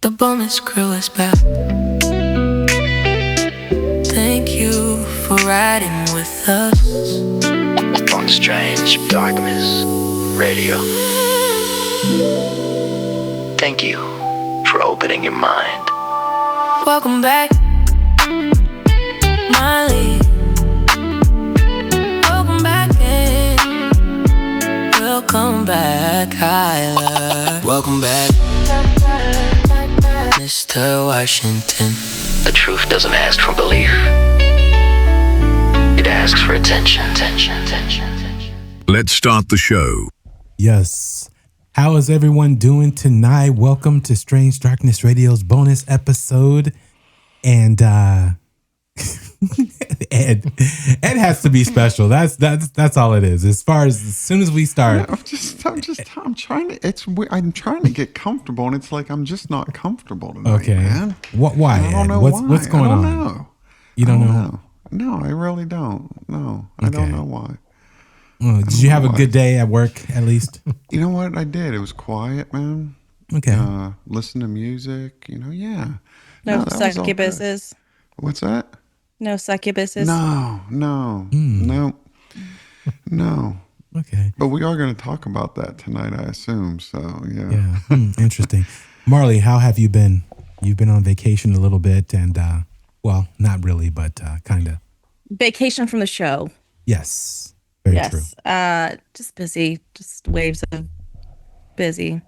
The bonus crew is back. Thank you for riding with us on Strange Darkness Radio. Thank you for opening your mind. Welcome back, Miley. Welcome back, Ed. Welcome back, Kyler. Welcome back, Mr. Washington. The truth doesn't ask for belief. It asks for attention. Let's start the show. Yes. How is everyone doing tonight? Welcome to Strange Darkness Radio's bonus episode. And Ed has to be special. That's all it is. As soon as we start, I'm trying to get comfortable, and it's like I'm just not comfortable tonight. Okay, man. Why? I don't know what's going on? Know. You don't know? No, I really don't. No, okay. I don't know why. Well, did you have a good day at work, at least? You know what? I did. It was quiet, man. Okay. Listen to music. Yeah. No succubuses. What's that? No succubuses. No. Okay. But we are going to talk about that tonight, I assume. So, yeah. Yeah. Interesting. Marley, how have you been? You've been on vacation a little bit and, well, not really, but kind of. Vacation from the show. Yes. Very true. Just busy. Just waves of busy. Okay.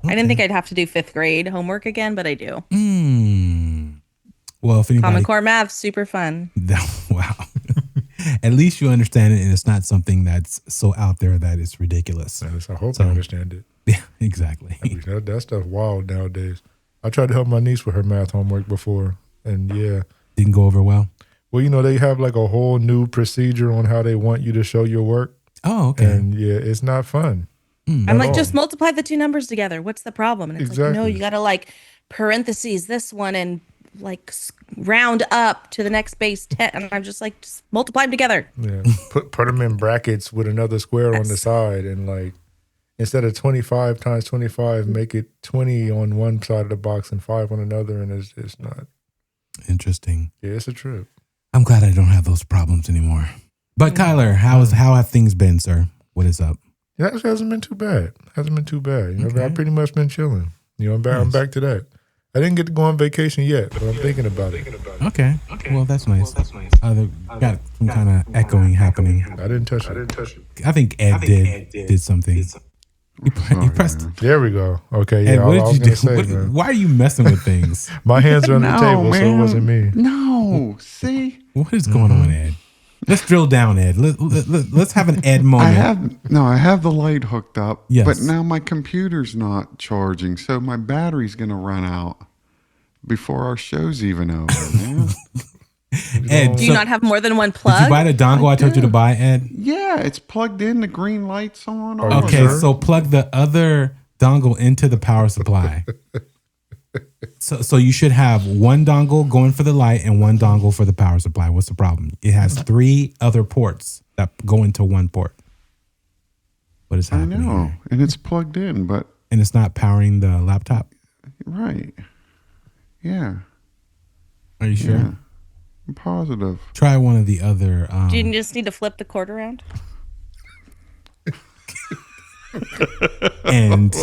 I didn't think I'd have to do 5th grade homework again, but I do. Well, if anybody... Common Core math, super fun. Wow. At least you understand it, and it's not something that's so out there that it's ridiculous. Yes, I hope I understand it. Yeah, exactly. That stuff wild nowadays. I tried to help my niece with her math homework before, and yeah. Didn't go over well? Well, they have like a whole new procedure on how they want you to show your work. Oh, okay. And yeah, it's not fun. I'm like, just multiply the two numbers together. What's the problem? And it's exactly. like, no, you got to like parentheses this one and like round up to the next base 10. And I'm just like, just multiply them together. Yeah, put them in brackets with another square on the side, and like instead of 25 times 25, make it 20 on one side of the box and 5 on another, and it's not. Interesting. Yeah, it's a trip. I'm glad I don't have those problems anymore. But Kyler, how have things been, sir? What is up? Yeah, it hasn't been too bad. Okay. I've pretty much been chilling. I'm back to that. I didn't get to go on vacation yet, but I'm thinking about it. Okay. Well, that's nice. Got some kind of echoing happening. I didn't touch it. I think Ed did something. He pressed. Man. There we go. Okay, yeah. Ed, what did you do? Say, why are you messing with things? My hands are on the table, man. so it wasn't me. No, see? What is going on, Ed? Let's drill down, Ed. Let's have an Ed moment. I have the light hooked up, yes. But now my computer's not charging, so my battery's going to run out before our show's even over, man. Ed, do you not have more than one plug? Did you buy the dongle I told you to buy, Ed? Yeah, it's plugged in. The green light's on. Okay, so plug the other dongle into the power supply. So you should have one dongle going for the light and one dongle for the power supply. What's the problem? It has 3 other ports that go into one port. What is happening? I know, here? and it's plugged in, but... And it's not powering the laptop? Right. Yeah. Are you sure? Yeah. I'm positive. Try one of the other... Do you just need to flip the cord around? And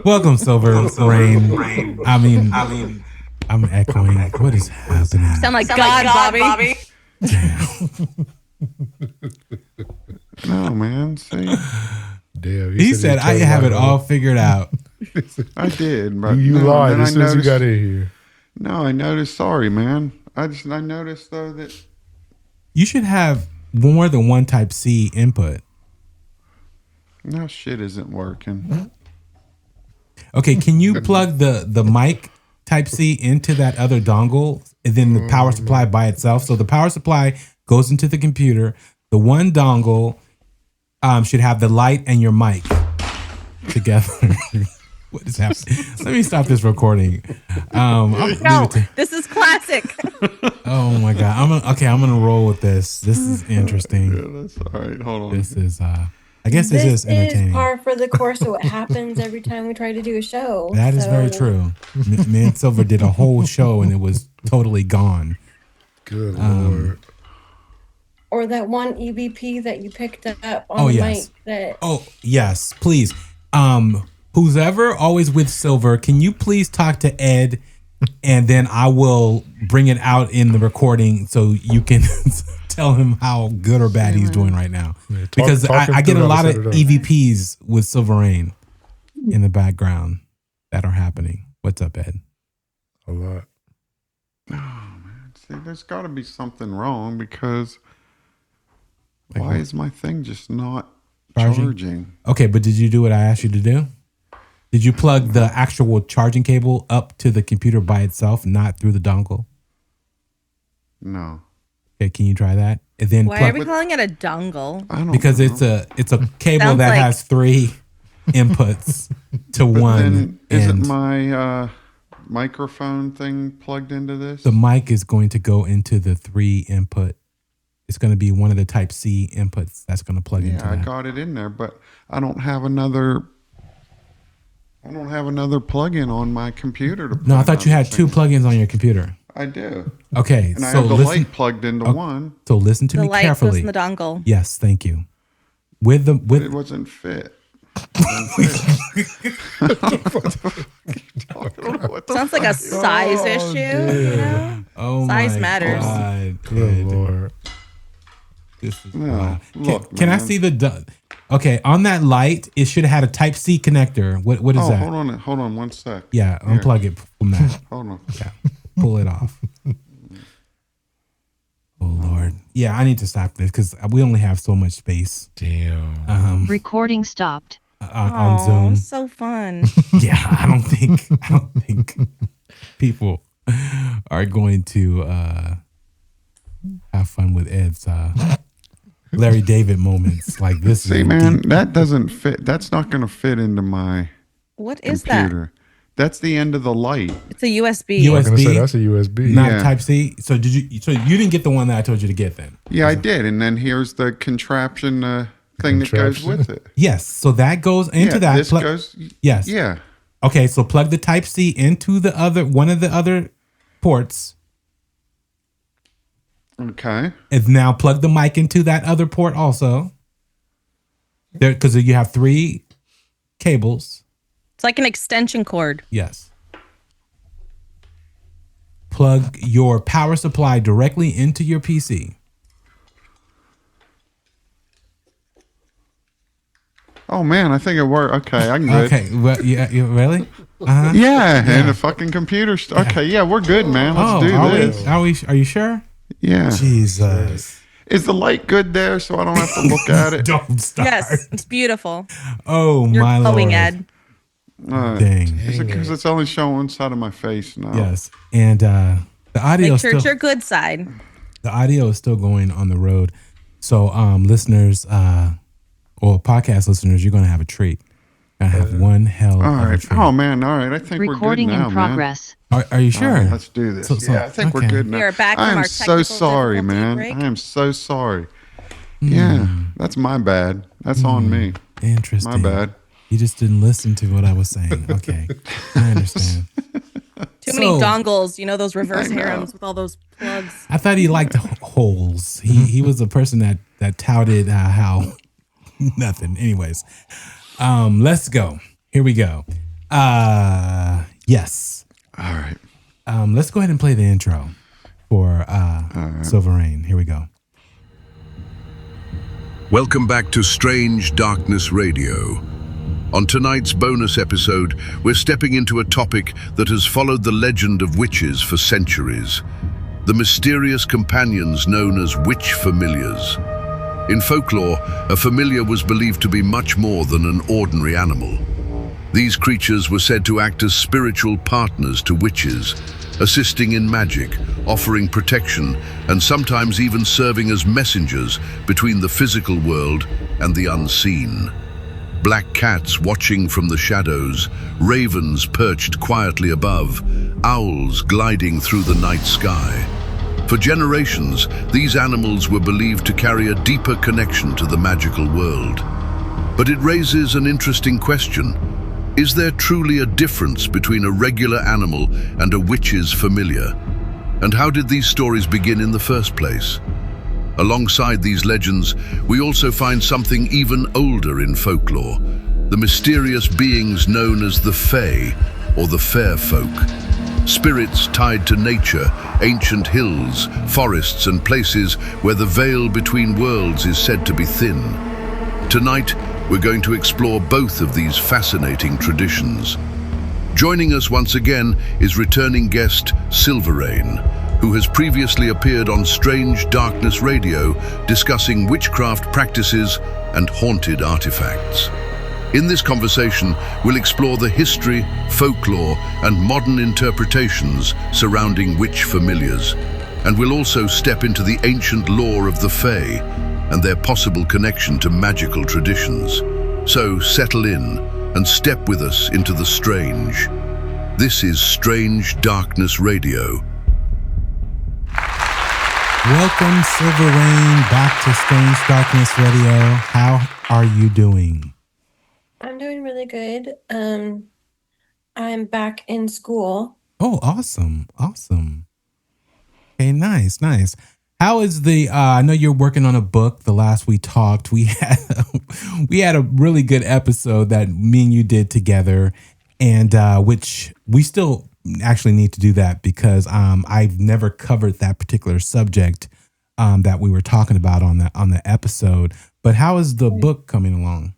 welcome, Silverayne. I mean, I'm echoing. What is happening? Sound like God, Bobby. No, man. See, Damn, he said I have it all figured out. I did, but you lied as soon as you got in here. No, I noticed. Sorry, man. I noticed though that you should have more than one type C input. no shit isn't working. Okay, can you plug the mic type C into that other dongle and then the power supply by itself? So the power supply goes into the computer. The one dongle should have the light and your mic together. What is happening? Let me stop this recording. This is classic. Oh my God. I'm gonna roll with this. This is interesting. Yeah, that's all right. Hold on. This is I I guess it's just This is entertaining. par for the course of what happens every time we try to do a show. That is very So, true. Me and Silver did a whole show and it was totally gone. Good Lord. Or that one EVP that you picked up on Oh, the yes. mic. That Oh, yes, please. Who's ever always with Silver, can you please talk to Ed and then I will bring it out in the recording so you can tell him how good or bad he's doing right now. Yeah, Because talk him I get through a how lot to of set it up. EVPs with Silverayne in the background that are happening. What's up, Ed? A lot. Oh, man. See, there's got to be something wrong because Like why what? is my thing just not Charging? charging? Okay, but did you do what I asked you to do? Did you plug the actual charging cable up to the computer by itself, not through the dongle? No. Okay, can you try that? And then Why are we calling it a dongle? I don't because know. it's a cable Sounds that like- has 3 inputs to But one. then isn't And my microphone thing plugged into this? the mic is going to go into the 3 input. It's going to be one of the type C inputs that's going to plug into Yeah, I that. got it in there, but I don't have another plug-in on my computer to put No, I thought you had another 2 plugins on your computer. I do. Okay, And I so have the listen. light plugged into one, So listen to The me light goes carefully. in the dongle. Yes, thank you. With the but it with wasn't fit. It Sounds like a size issue. You know? oh Size my matters. God, Good Ed. Lord. This is No, wild. look, can I man. see the? Okay, on that light, it should have had a Type C connector. What is Oh, that? hold on 1 sec. Yeah, Here. unplug it from that. Hold on. Yeah, pull it off. Oh Lord, yeah, I need to stop this because we only have so much space Damn. Recording stopped. on Oh, Zoom. so fun. Yeah, I don't think people are going to have fun with Ed's Larry David moments like this. See, is man, deep. that doesn't fit. That's not going to fit into my What is that? computer. That's the end of the light. It's a USB. I was gonna say USB, that's a USB. not Yeah. Type C. So did you? So you didn't get the one that I told you to get then? Yeah, I did. And then here's the contraption thing that goes Contraption. with it. Yes. So that goes into Yeah, that. this goes. Yes. Yeah. Okay. So plug the Type C into the other one of the other ports, Okay. and now plug the mic into that other port also. There, because you have 3 cables. It's like an extension cord. Yes. Plug your power supply directly into your PC. Oh man, I think it worked. Okay, I can good. Okay. Well, yeah, you really? Uh-huh. Yeah, and the fucking computer. Okay, yeah, we're good, man. Let's do are this. Are you sure? Yeah. Jesus. Is the light good there so I don't have to look at it? Don't start. Yes, it's beautiful. Oh You're my glowing, Lord. Ed. Dang. Is it because it's only showing one side of my face now? Yes. And the audio Make sure it's still, your good side. the audio is still going on the road. So listeners, or podcast listeners, you're gonna have a treat. Gonna have one hell All of a right. treat. Oh man. All right. I think Recording we're good now, in progress. Are you sure? Man. All right, let's do this. So- yeah, I think okay. we're good now. We are back I from am our so technical sorry, difficulty man. break. I am so sorry. Yeah, that's my bad. That's on me. Interesting. My bad. You just didn't listen to what I was saying. Okay. I understand. Too many dongles. You know those reverse I know. harems with all those plugs. I thought he liked holes. He was a person that touted how nothing. Anyways, let's go. Here we go. Yes. All right. Let's go ahead and play the intro for Silverayne. Here we go. Welcome back to Strange Darkness Radio. On tonight's bonus episode, we're stepping into a topic that has followed the legend of witches for centuries. The mysterious companions known as witch familiars. In folklore, a familiar was believed to be much more than an ordinary animal. These creatures were said to act as spiritual partners to witches, assisting in magic, offering protection, and sometimes even serving as messengers between the physical world and the unseen. Black cats watching from the shadows, ravens perched quietly above, owls gliding through the night sky. For generations, these animals were believed to carry a deeper connection to the magical world. But it raises an interesting question. Is there truly a difference between a regular animal and a witch's familiar? And how did these stories begin in the first place? Alongside these legends, we also find something even older in folklore, the mysterious beings known as the Fae, or the Fair Folk. Spirits tied to nature, ancient hills, forests, and places where the veil between worlds is said to be thin. Tonight, we're going to explore both of these fascinating traditions. Joining us once again is returning guest Silverayne, who has previously appeared on Strange Darkness Radio discussing witchcraft practices and haunted artifacts. In this conversation, we'll explore the history, folklore, and modern interpretations surrounding witch familiars, and we'll also step into the ancient lore of the Fae and their possible connection to magical traditions. So settle in and step with us into the strange. This is Strange Darkness Radio. Welcome, Silverayne, back to Strange Darkness Radio. How are you doing? I'm doing really good. I'm back in school. Oh, awesome. Awesome. Okay, nice. How is the I know you're working on a book. The last we talked, we had a really good episode that me and you did together, and which we still actually need to do that because I've never covered that particular subject that we were talking about on the episode. But how is the book coming along?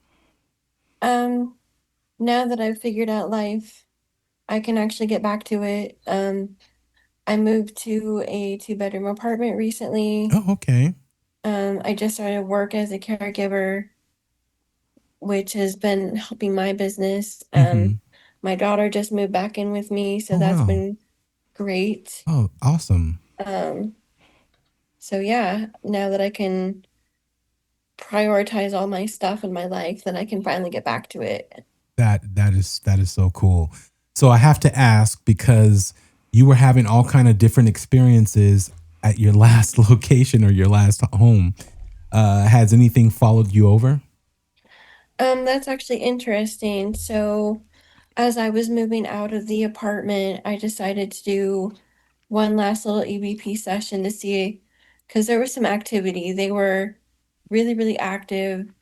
Now that I've figured out life, I can actually get back to it. I moved to a 2-bedroom apartment recently. Oh, okay. I just started work as a caregiver, which has been helping my business. My daughter just moved back in with me, so that's wow. been great. Oh, awesome. So yeah, now that I can prioritize all my stuff in my life, then I can finally get back to it. That is so cool. So I have to ask, because you were having all kind of different experiences at your last location or your last home. Has anything followed you over? That's actually interesting. So as I was moving out of the apartment, I decided to do one last little EVP session to see, because there was some activity. They were really, really active,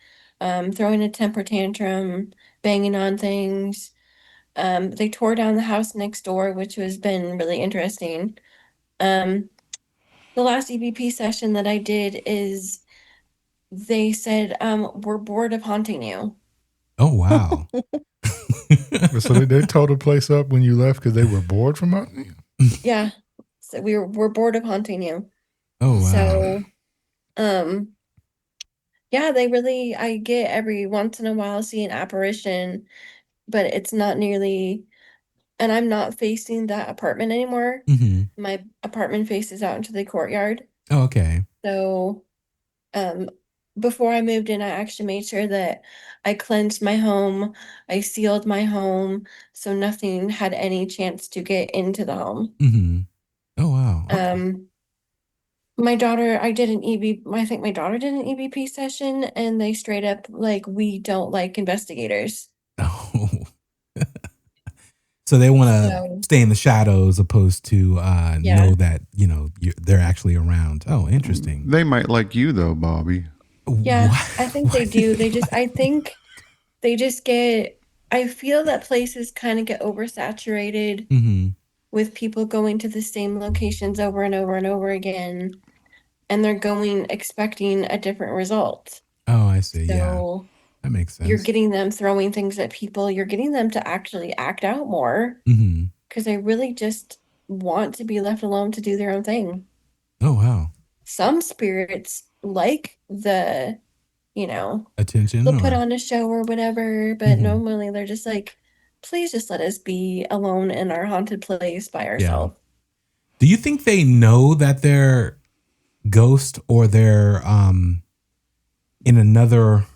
throwing a temper tantrum, banging on things. They tore down the house next door, which has been really interesting. The last EVP session that I did is they said, we're bored of haunting you. Oh, wow. So they tore the place up when you left because they were bored from hunting you? Yeah. So we're bored of haunting you. Oh, wow. So, yeah, I get every once in a while see an apparition, but it's not nearly, and I'm not facing that apartment anymore. Mm-hmm. My apartment faces out into the courtyard. Oh, okay. So, before I moved in, I actually made sure that I cleansed my home, I sealed my home, so nothing had any chance to get into the home. Mm-hmm. Oh, wow. Okay. My daughter, I think my daughter did an EVP session, and they straight up like, we don't like investigators. Oh. So they want to stay in the shadows opposed to know that, they're actually around. Oh, interesting. They might like you though, Bobby. Yeah, What? I think they do. I think they just I feel that places kind of get oversaturated Mm-hmm. with people going to the same locations over and over and over again, and they're going expecting a different result. Oh, I see. So yeah, that makes sense. you're getting them throwing things at people. You're getting them to actually act out more Mm-hmm. because they really just want to be left alone to do their own thing. Oh, wow. Some spirits like the, Attention. they'll put on a show or whatever, but Mhm. normally they're just like, please just let us be alone in our haunted place by ourselves. Do you think they know that they're ghost, or they're in another,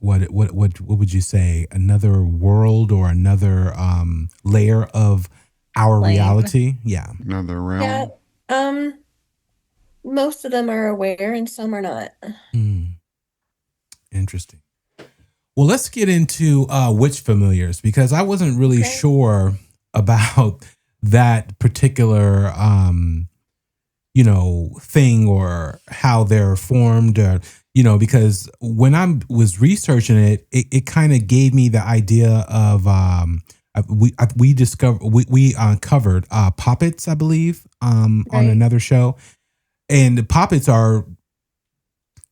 what would you say, another world or another layer of our Plane. reality? Yeah. Another realm. Yeah. Most of them are aware and some are not. Interesting. Well, let's get into witch familiars because I wasn't really Okay. sure about that particular thing or how they're formed, or because when I was researching it kind of gave me the idea of we discovered we uncovered poppets, I believe, on Right. another show, and the poppets are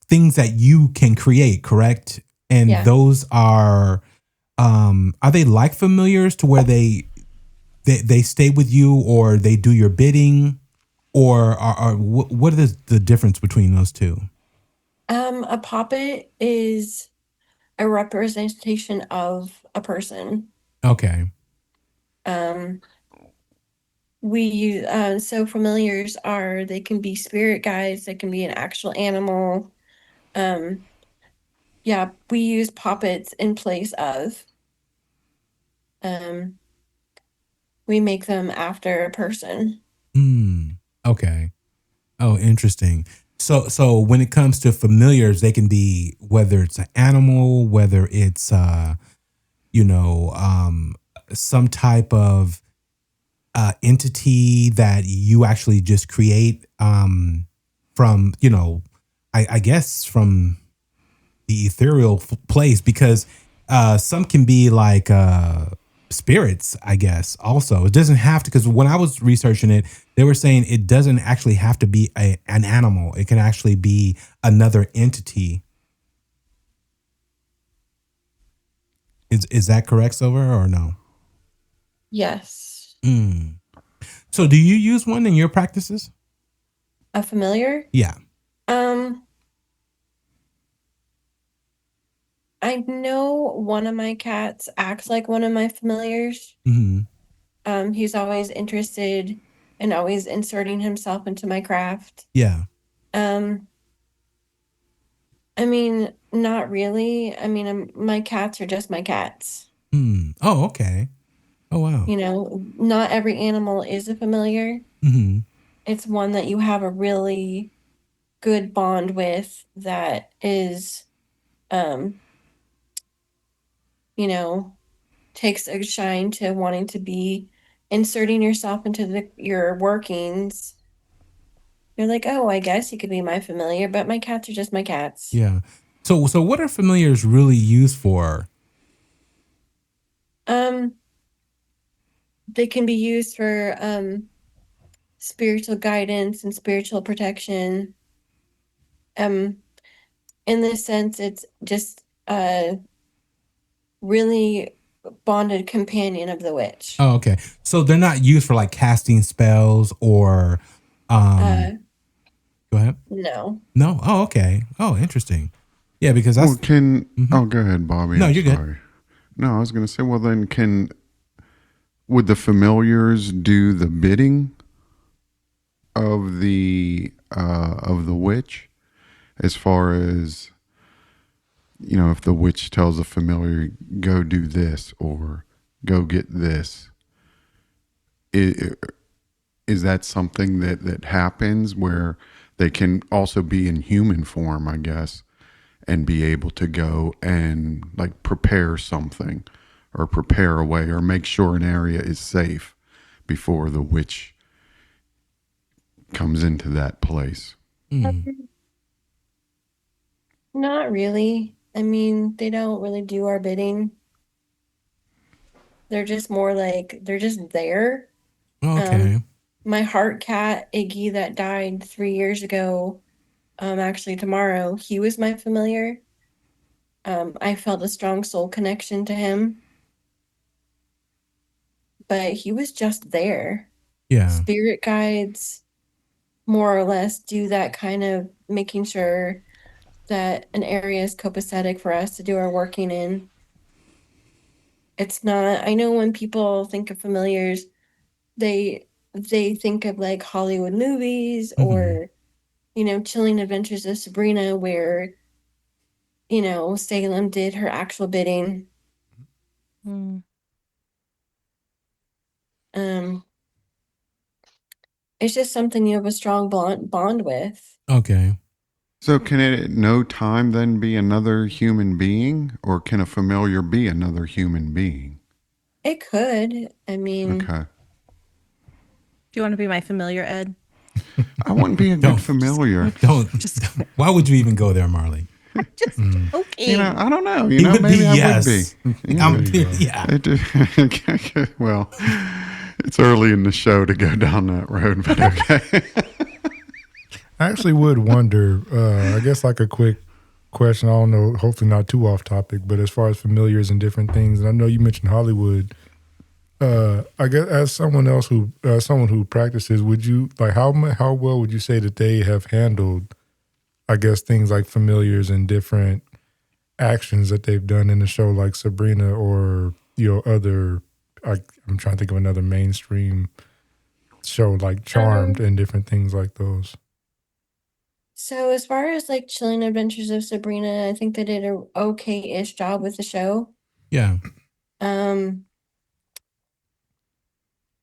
things that you can create, correct? And Yeah. those are they like familiars to where they stay with you or they do your bidding, or what is the difference between those two? A puppet is a representation of a person. Okay. Um, we use so familiars are, they can be spirit guides, they can be an actual animal. Yeah, we use puppets in place of. We make them after a person. Okay. Oh, interesting. So when it comes to familiars, they can be whether it's an animal, whether it's some type of entity that you actually just create from I guess from the ethereal place, because some can be like spirits, I guess. Also, it doesn't have to, because when I was researching it, they were saying it doesn't actually have to be an animal. It can actually be another entity. Is that correct, Silver, or no? Yes. So do you use one in your practices? A familiar? Yeah. I know one of my cats acts like one of my familiars. He's always interested and always inserting himself into my craft. Yeah. I mean, not really. I mean, my cats are just my cats. Oh, okay. Oh, wow. Not every animal is a familiar. It's one that you have a really good bond with that is, takes a shine to wanting to be inserting yourself into your workings. You're like, oh, I guess you could be my familiar, but my cats are just my cats. Yeah. So what are familiars really used for? They can be used for spiritual guidance and spiritual protection. In this sense, it's just a really bonded companion of the witch. Oh, okay. So they're not used for like casting spells or go ahead. No. No. Oh, okay. Oh, interesting. Yeah, because that's Oh, go ahead, Bobby. No, I'm you're good. sorry. No, I was going to say, well, then would the familiars do the bidding of the witch, as far as, if the witch tells the familiar, go do this or go get this, is that something that happens where they can also be in human form, I guess, and be able to go and like prepare something or prepare a way or make sure an area is safe before the witch comes into that place? Not really. I mean, they don't really do our bidding. They're just more like, they're just there. Okay. My heart cat, Iggy, that died 3 years ago, actually tomorrow, he was my familiar. I felt a strong soul connection to him, but he was just there. Yeah. Spirit guides more or less do that kind of making sure that an area is copacetic for us to do our working in. It's not, I know when people think of familiars, they think of like Hollywood movies or Chilling Adventures of Sabrina, where Salem did her actual bidding. It's just something you have a strong bond with. Okay. So can it at no time then be another human being, or can a familiar be another human being? It could. I mean, Okay. Do you want to be my familiar, Ed? I wouldn't be a Don't. good familiar. Don't. Just, Why would you even go there, Marley? just okay. You know, I don't know. You He know, would maybe be I yes. would be. Yeah. Well, it's early in the show to go down that road, but okay. I actually would wonder, I guess like a quick question. I don't know, hopefully not too off topic, but as far as familiars and different things, and I know you mentioned Hollywood. I guess as someone who practices, would you like how well would you say that they have handled, I guess, things like familiars and different actions that they've done in the show, like Sabrina or other. I'm trying to think of another mainstream show like Charmed and different things like those. so as far as like Chilling Adventures of Sabrina, I think they did a okay-ish job with the show. Yeah. Um,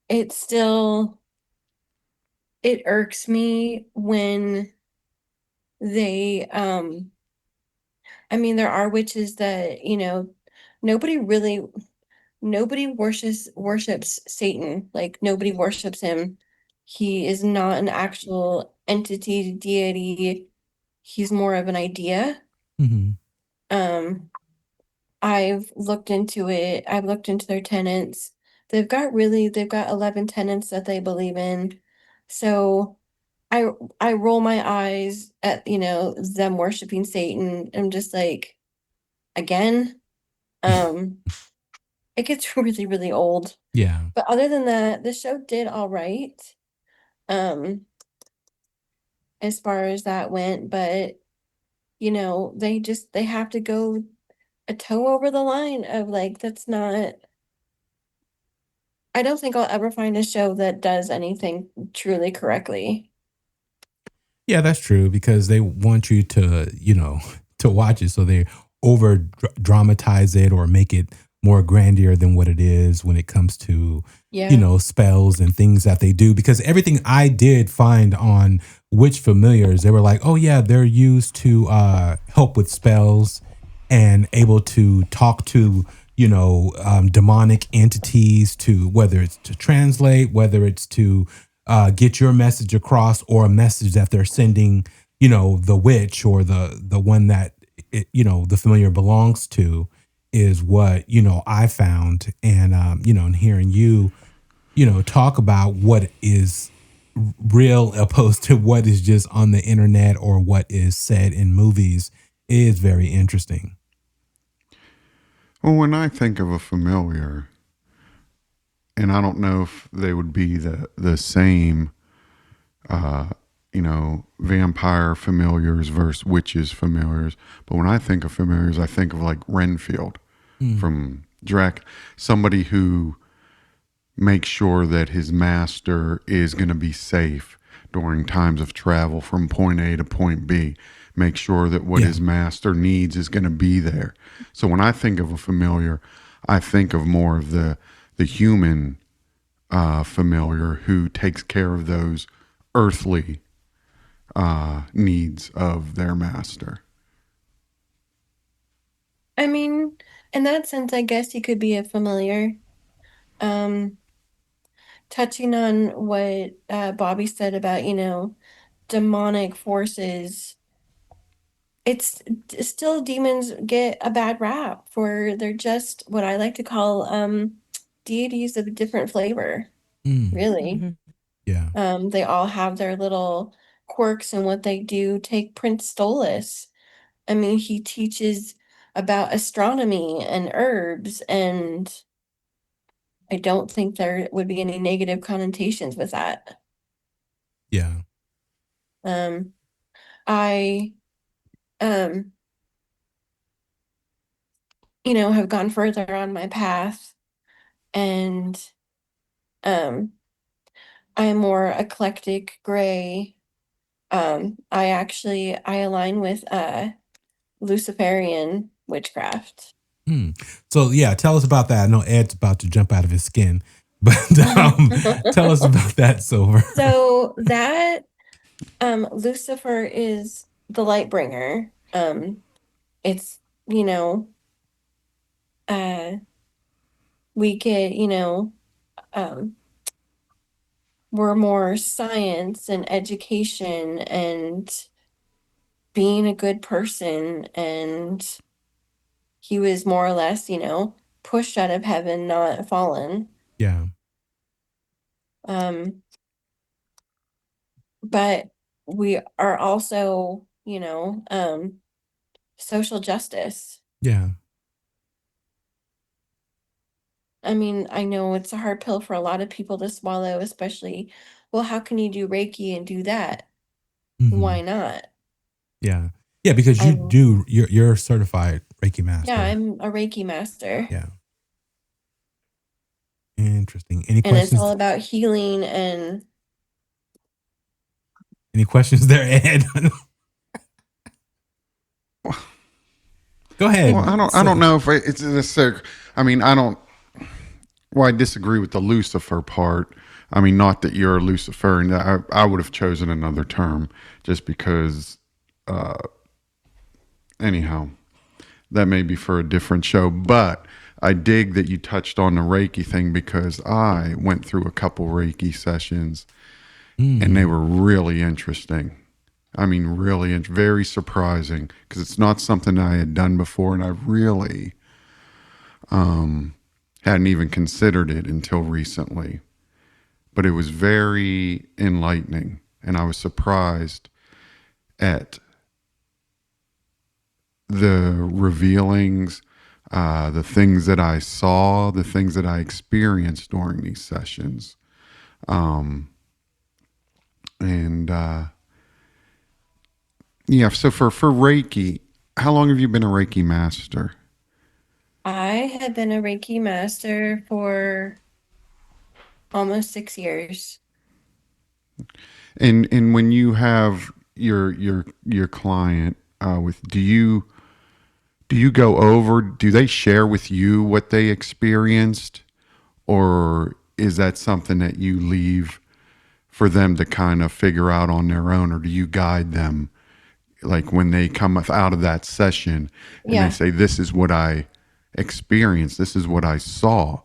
it still it irks me when they I mean there are witches that, nobody really nobody worships Satan. Like nobody worships him. He is not an actual entity, deity. He's more of an idea. Mm-hmm. Um, I've looked into it. I've looked into their tenets. They've got 11 tenets that they believe in. So I roll my eyes at, them worshiping Satan. I'm just like, again, um, it gets really, really old. Yeah. But other than that, the show did all right. Um, as far as that went, but they have to go a toe over the line of like that's not I don't think I'll ever find a show that does anything truly correctly. Yeah, that's true because they want you to, to watch it. So they over dramatize it or make it more grandeur than what it is when it comes to, Yeah. spells and things that they do. Because everything I did find on Witch Familiars, they were like, oh, yeah, they're used to help with spells and able to talk to, demonic entities, to whether it's to translate, whether it's to get your message across or a message that they're sending, the witch or the one that, the familiar belongs to is what, I found. And, and hearing you, talk about what is real opposed to what is just on the internet or what is said in movies is very interesting. Well, when I think of a familiar, and I don't know if they would be the same, vampire familiars versus witches familiars. But when I think of familiars, I think of like Renfield from Dracula, somebody who makes sure that his master is going to be safe during times of travel from point A to point B. Make sure that what his master needs is going to be there. So when I think of a familiar, I think of more of the human familiar who takes care of those earthly needs of their master. I mean, in that sense, I guess you could be a familiar. Touching on what Bobby said about, demonic forces, it's still demons get a bad rap for they're just what I like to call deities of a different flavor, really. Mm-hmm. Yeah. They all have their little quirks and what they do. Take Prince Stolas. I mean, he teaches about astronomy and herbs, and I don't think there would be any negative connotations with that. Yeah. I have gone further on my path, and I am more eclectic gray. I align with Luciferian witchcraft. So yeah, tell us about that. I know Ed's about to jump out of his skin, but tell us about that, Silver. So that Lucifer is the light bringer. It's, you know, uh, we get, um, we're more science and education and being a good person. And he was more or less, pushed out of heaven, not fallen. Yeah. Um, but we are also, social justice. Yeah. I mean, I know it's a hard pill for a lot of people to swallow, especially, well, how can you do Reiki and do that? Mhm. Why not? Yeah. Yeah, because I'm, you're a certified Reiki master. yeah, I'm a Reiki master. Yeah. Interesting. Any And it's questions? all about healing and Any questions there, Ed? Go ahead. Well, I don't know if it's necessary. I mean, I don't. Well, I disagree with the Lucifer part. I mean, not that you're a Luciferian. I would have chosen another term just because. Anyhow, that may be for a different show. But I dig that you touched on the Reiki thing because I went through a couple Reiki sessions and they were really interesting. I mean, really, very surprising because it's not something I had done before, and I really hadn't even considered it until recently. But it was very enlightening, and I was surprised at the revealings, the things that I saw, the things that I experienced during these sessions. And yeah, so for Reiki, how long have you been a Reiki master? I have been a Reiki master for almost 6 years. And when you have your client with, do you go over? Do they share with you what they experienced, or is that something that you leave for them to kind of figure out on their own, or do you guide them? Like when they come out of that session and Yeah. they say, "This is what I experienced. This is what I saw."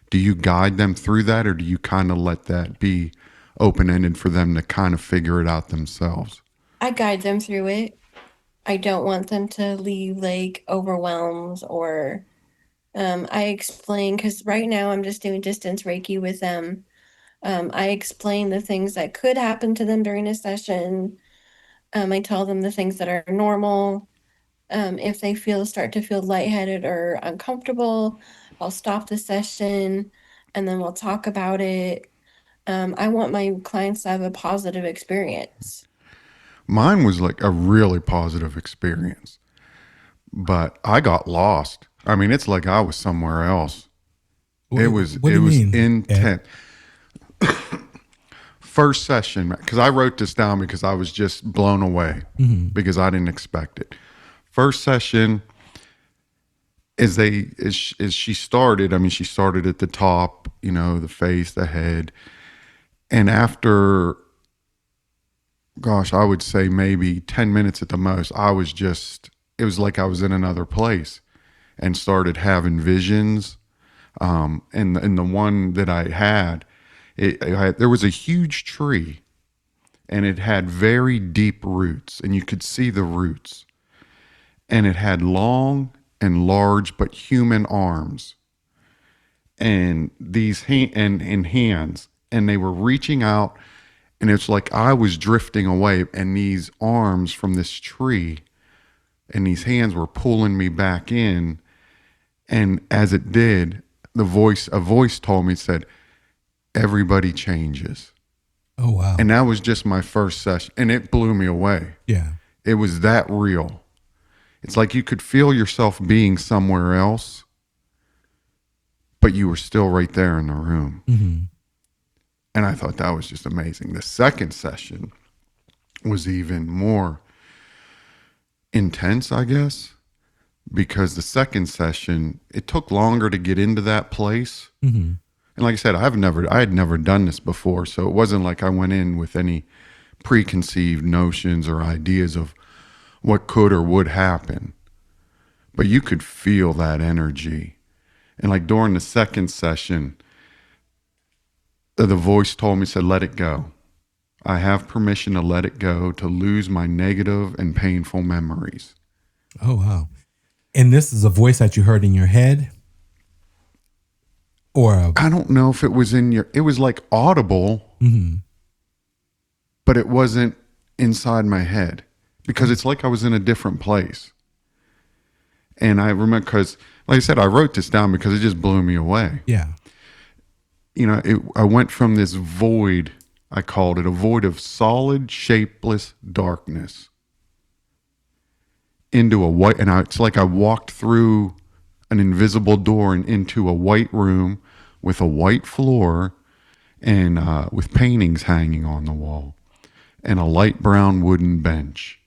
Do you guide them through that, or do you kind of let that be open-ended for them to kind of figure it out themselves? I guide them through it. I don't want them to leave like overwhelmed or I explain because right now I'm just doing distance Reiki with them. I explain the things that could happen to them during a session. I tell them the things that are normal. If they start to feel lightheaded or uncomfortable, I'll stop the session and then we'll talk about it. I want my clients to have a positive experience. Mine was like a really positive experience, but I got lost. I mean, it's like I was somewhere else. What do It you was mean, intense. First session, because I wrote this down because I was just blown away because I didn't expect it. First session, as she started, I mean, she started at the top, the face, the head, and after, gosh, I would say maybe 10 minutes at the most, it was like I was in another place and started having visions. And the one that I had, there was a huge tree and it had very deep roots and you could see the roots, and it had long and large but human arms and these and hands, and they were reaching out, and it's like I was drifting away, and these arms from this tree and these hands were pulling me back in. And as it did, a voice told me, it said, "Everybody changes." Oh, wow. And that was just my first session, and it blew me away. Yeah. It was that real. It's like you could feel yourself being somewhere else, but you were still right there in the room. Mm-hmm. And I thought that was just amazing. The second session was even more intense, I guess, because the second session, it took longer to get into that place. Mm-hmm. And like I said, I had never done this before, so it wasn't like I went in with any preconceived notions or ideas of what could or would happen. But you could feel that energy. And like during the second session, the voice told me, said, let it go. I have permission to let it go, to lose my negative and painful memories. Oh, wow. And this is a voice that you heard in your head? Or I don't know if it was it was like audible, but it wasn't inside my head, because it's like I was in a different place. And I remember, because like I said, I wrote this down because it just blew me away. Yeah. You know, I went from this void, I called it a void of solid, shapeless darkness, into a white, and it's like I walked through an invisible door and into a white room with a white floor and with paintings hanging on the wall and a light brown wooden bench.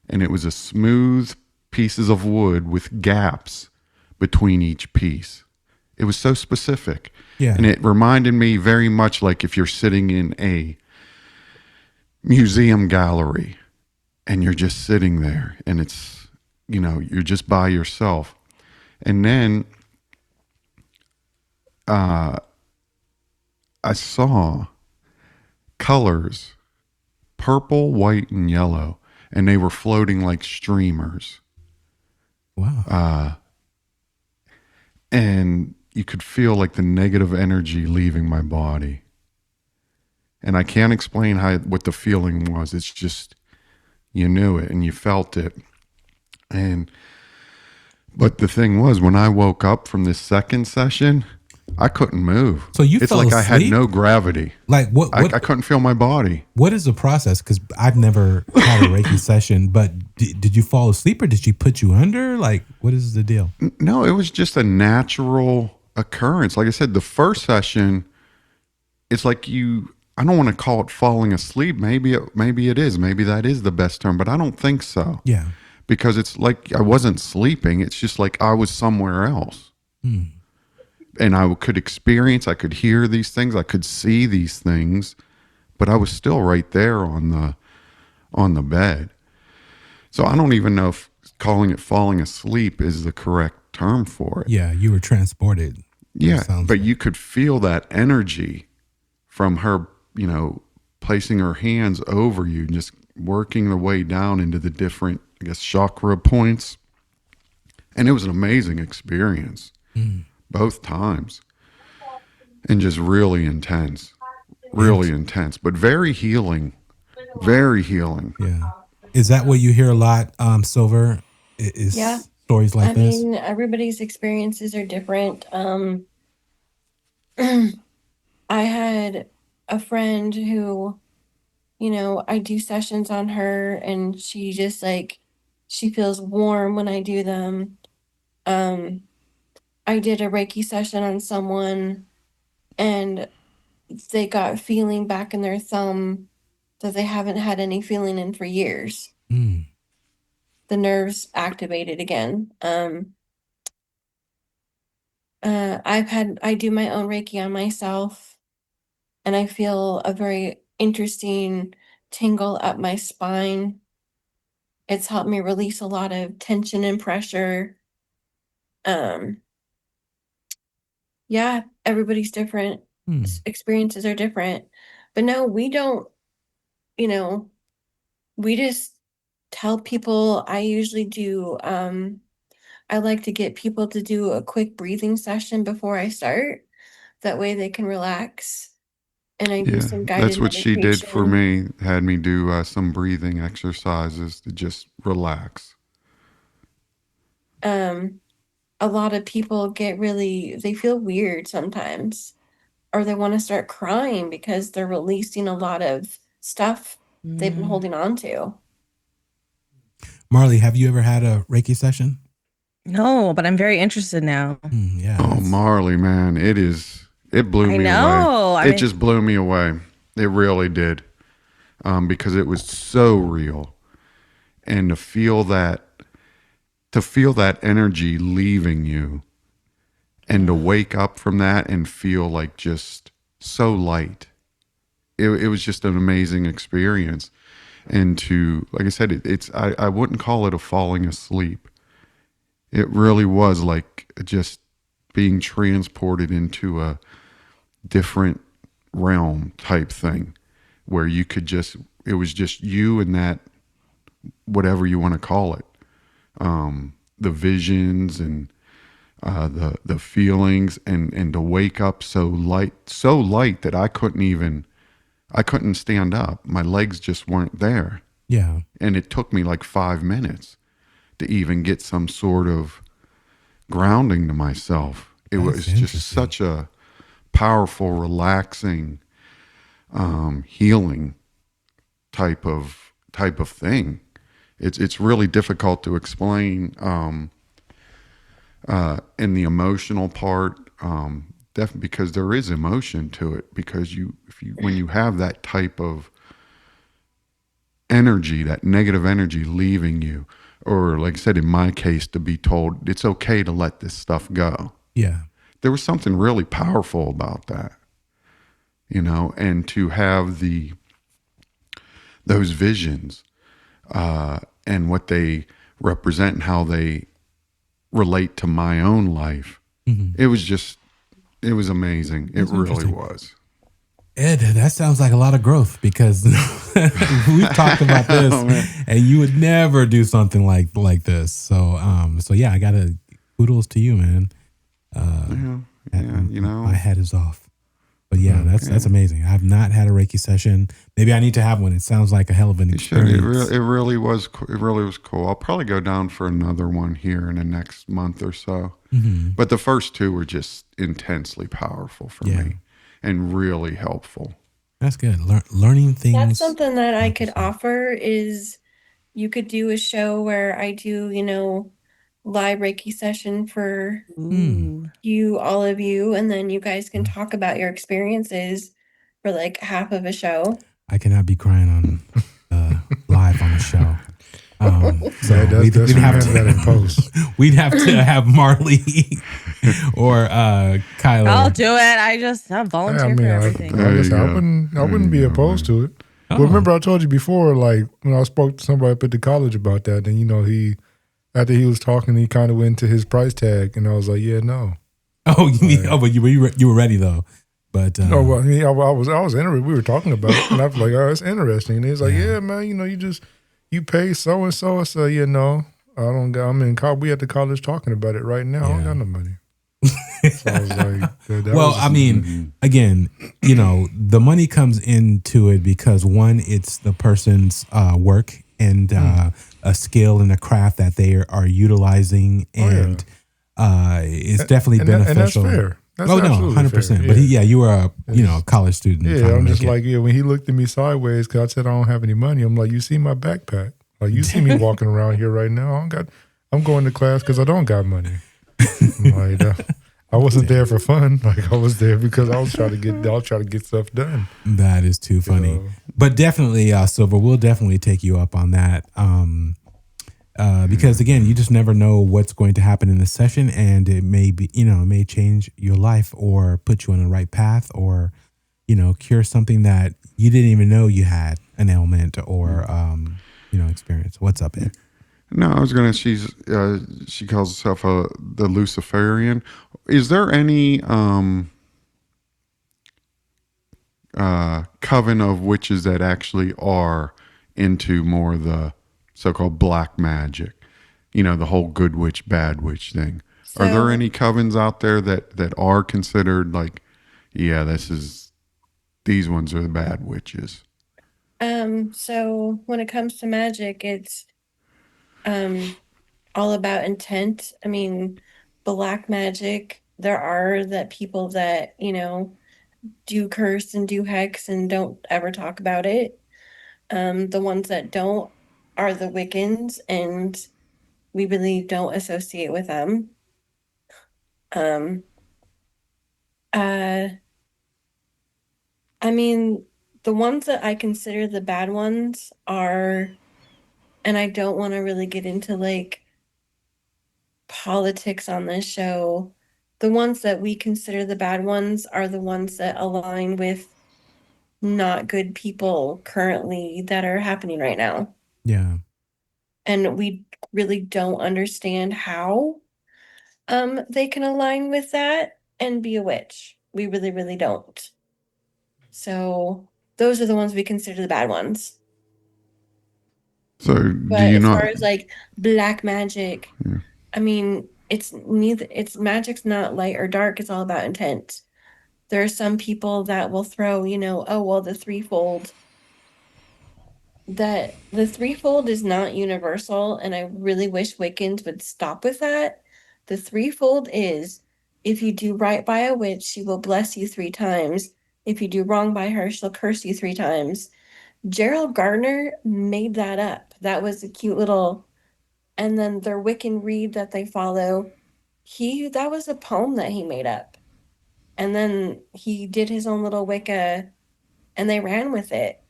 And it was a smooth pieces of wood with gaps between each piece. It was so specific. Yeah. And it reminded me very much like if you're sitting in a museum gallery and you're just sitting there and it's, you know, you're just by yourself. And then I saw colors, purple, white, and yellow, and they were floating like streamers. Wow. And you could feel like the negative energy leaving my body. And I can't explain what the feeling was. It's just, you knew it and you felt it. But the thing was, when I woke up from this second session, I couldn't move. So you it's fell like I had asleep? no gravity. Like what? I couldn't feel my body. What is the process? Because I've never had a Reiki session, but did you fall asleep or did she put you under? Like, what is the deal? No, it was just a natural occurrence. Like I said, the first session, it's like I don't want to call it falling asleep. Maybe it is. Maybe that is the best term, but I don't think so. Yeah. Because it's like I wasn't sleeping. It's just like I was somewhere else. And I could experience, I could hear these things, I could see these things, but I was still right there on the bed. So I don't even know if calling it falling asleep is the correct term for it. Yeah, you were transported. Yeah, but you could feel that energy from her, you know, placing her hands over you, just working the way down into the different, I guess, chakra points. And it was an amazing experience. Both times, and just really intense, but very healing. Yeah. Is that what you hear a lot, Silver? Is Yeah. stories like this? I mean, everybody's experiences are different. I had a friend who, you know, I do sessions on her and she just like, she feels warm when I do them. I did a Reiki session on someone and they got feeling back in their thumb that they haven't had any feeling in for years. Mm. The nerves activated again. I do my own Reiki on myself and I feel a very interesting tingle up my spine. It's helped me release a lot of tension and pressure. Yeah, everybody's different. Experiences are different. But no, we don't, you know, we just tell people. I usually do, I like to get people to do a quick breathing session before I start. That way they can relax. And I do some guided That's what she did for meditation. me. Had me do some breathing exercises to just relax. A lot of people they feel weird sometimes, or they want to start crying because they're releasing a lot of stuff they've been holding on to. Marley, have you ever had a Reiki session? No, but I'm very interested now. Yeah. Oh, Marley, man, it blew me away. It just blew me away. It really did. Because it was so real. And to feel that energy leaving you and to wake up from that and feel like just so light. It was just an amazing experience. and to, like I said, I wouldn't call it a falling asleep. It really was like just being transported into a different realm type thing, where you could just, it was just you and that, whatever you want to call it, the visions and the feelings, and to wake up so light that I couldn't stand up. My legs just weren't there. Yeah. And it took me like 5 minutes to even get some sort of grounding to myself. It That's was just interesting. such a powerful, relaxing, healing type of thing. It's really difficult to explain in the emotional part, definitely, because there is emotion to it. Because when you have that type of energy, that negative energy leaving you, or like I said, in my case, to be told it's okay to let this stuff go. Yeah. There was something really powerful about that, and to have those visions and what they represent and how they relate to my own life. Mm-hmm. It was amazing. That's it really interesting. was. Ed, that sounds like a lot of growth, because we've talked about this, and you would never do something like this. So yeah, I gotta kudos to you, man. My hat is off. But yeah, that's amazing. I've not had a Reiki session. Maybe I need to have one. It sounds like a hell of an experience. It really was cool. I'll probably go down for another one here in the next month or so. Mm-hmm. But the first two were just intensely powerful for me and really helpful. That's good. Learning things. That's something that I could offer is you could do a show where I do, live Reiki session for all of you, and then you guys can talk about your experiences for like half of a show. I cannot be crying on live on a show. So we'd have to that in post. We'd have to have Marley or Kyler. I'll do it. I volunteer for everything. I wouldn't be opposed to it. Well, remember I told you before, like when I spoke to somebody up at the college about that, then after he was talking, he kind of went to his price tag, and I was like, yeah, no. Oh, but you were ready though. But no, well, I was interested. We were talking about it, and I was like, oh, it's interesting. And he's like, yeah, man, you pay so and so. I said, yeah, no, I don't got. I'm in college. We at the college talking about it right now. I don't got no money. So I was like, again, the money comes into it because one, it's the person's work and a skill and a craft that they are utilizing, and it's definitely beneficial. And that's fair. That's 100%. But you were a college student. Yeah, I'm just like, when he looked at me sideways because I said I don't have any money, I'm like, you see my backpack? Like, you see me walking around here right now? I'm going to class because I don't got money. I'm like, I wasn't there for fun. Like, I was there because I was trying to get stuff done. That is too funny. But definitely, Silver, we'll definitely take you up on that. Because again, you just never know what's going to happen in the session, and it may be, it may change your life or put you on the right path, or, cure something that you didn't even know you had an ailment or, experience. What's up, Ed? No, I was gonna. She calls herself the Luciferian. Is there any coven of witches that actually are into more of the so-called black magic? The whole good witch, bad witch thing. Are there any covens out there that are considered like, yeah, these ones are the bad witches? So when it comes to magic, it's all about intent. I mean, black magic, there are that people that, do curse and do hex and don't ever talk about it. The ones that don't are the Wiccans, and we really don't associate with them. I mean, the ones that I consider the bad ones are, and I don't want to really get into like politics on this show. The ones that we consider the bad ones are the ones that align with not good people currently that are happening right now. Yeah. And we really don't understand how they can align with that and be a witch. We really, really don't. So those are the ones we consider the bad ones. So do But you as not? far as like black magic, Yeah. I mean, it's neither, it's magic's not light or dark, it's all about intent. There are some people that will throw, oh, well, the threefold. That the threefold is not universal, and I really wish Wiccans would stop with that. The threefold is if you do right by a witch, she will bless you 3 times. If you do wrong by her, she'll curse you 3 times. Gerald Gardner made that up. That was a cute little, and then their Wiccan read that they follow. That was a poem that he made up. And then he did his own little Wicca and they ran with it.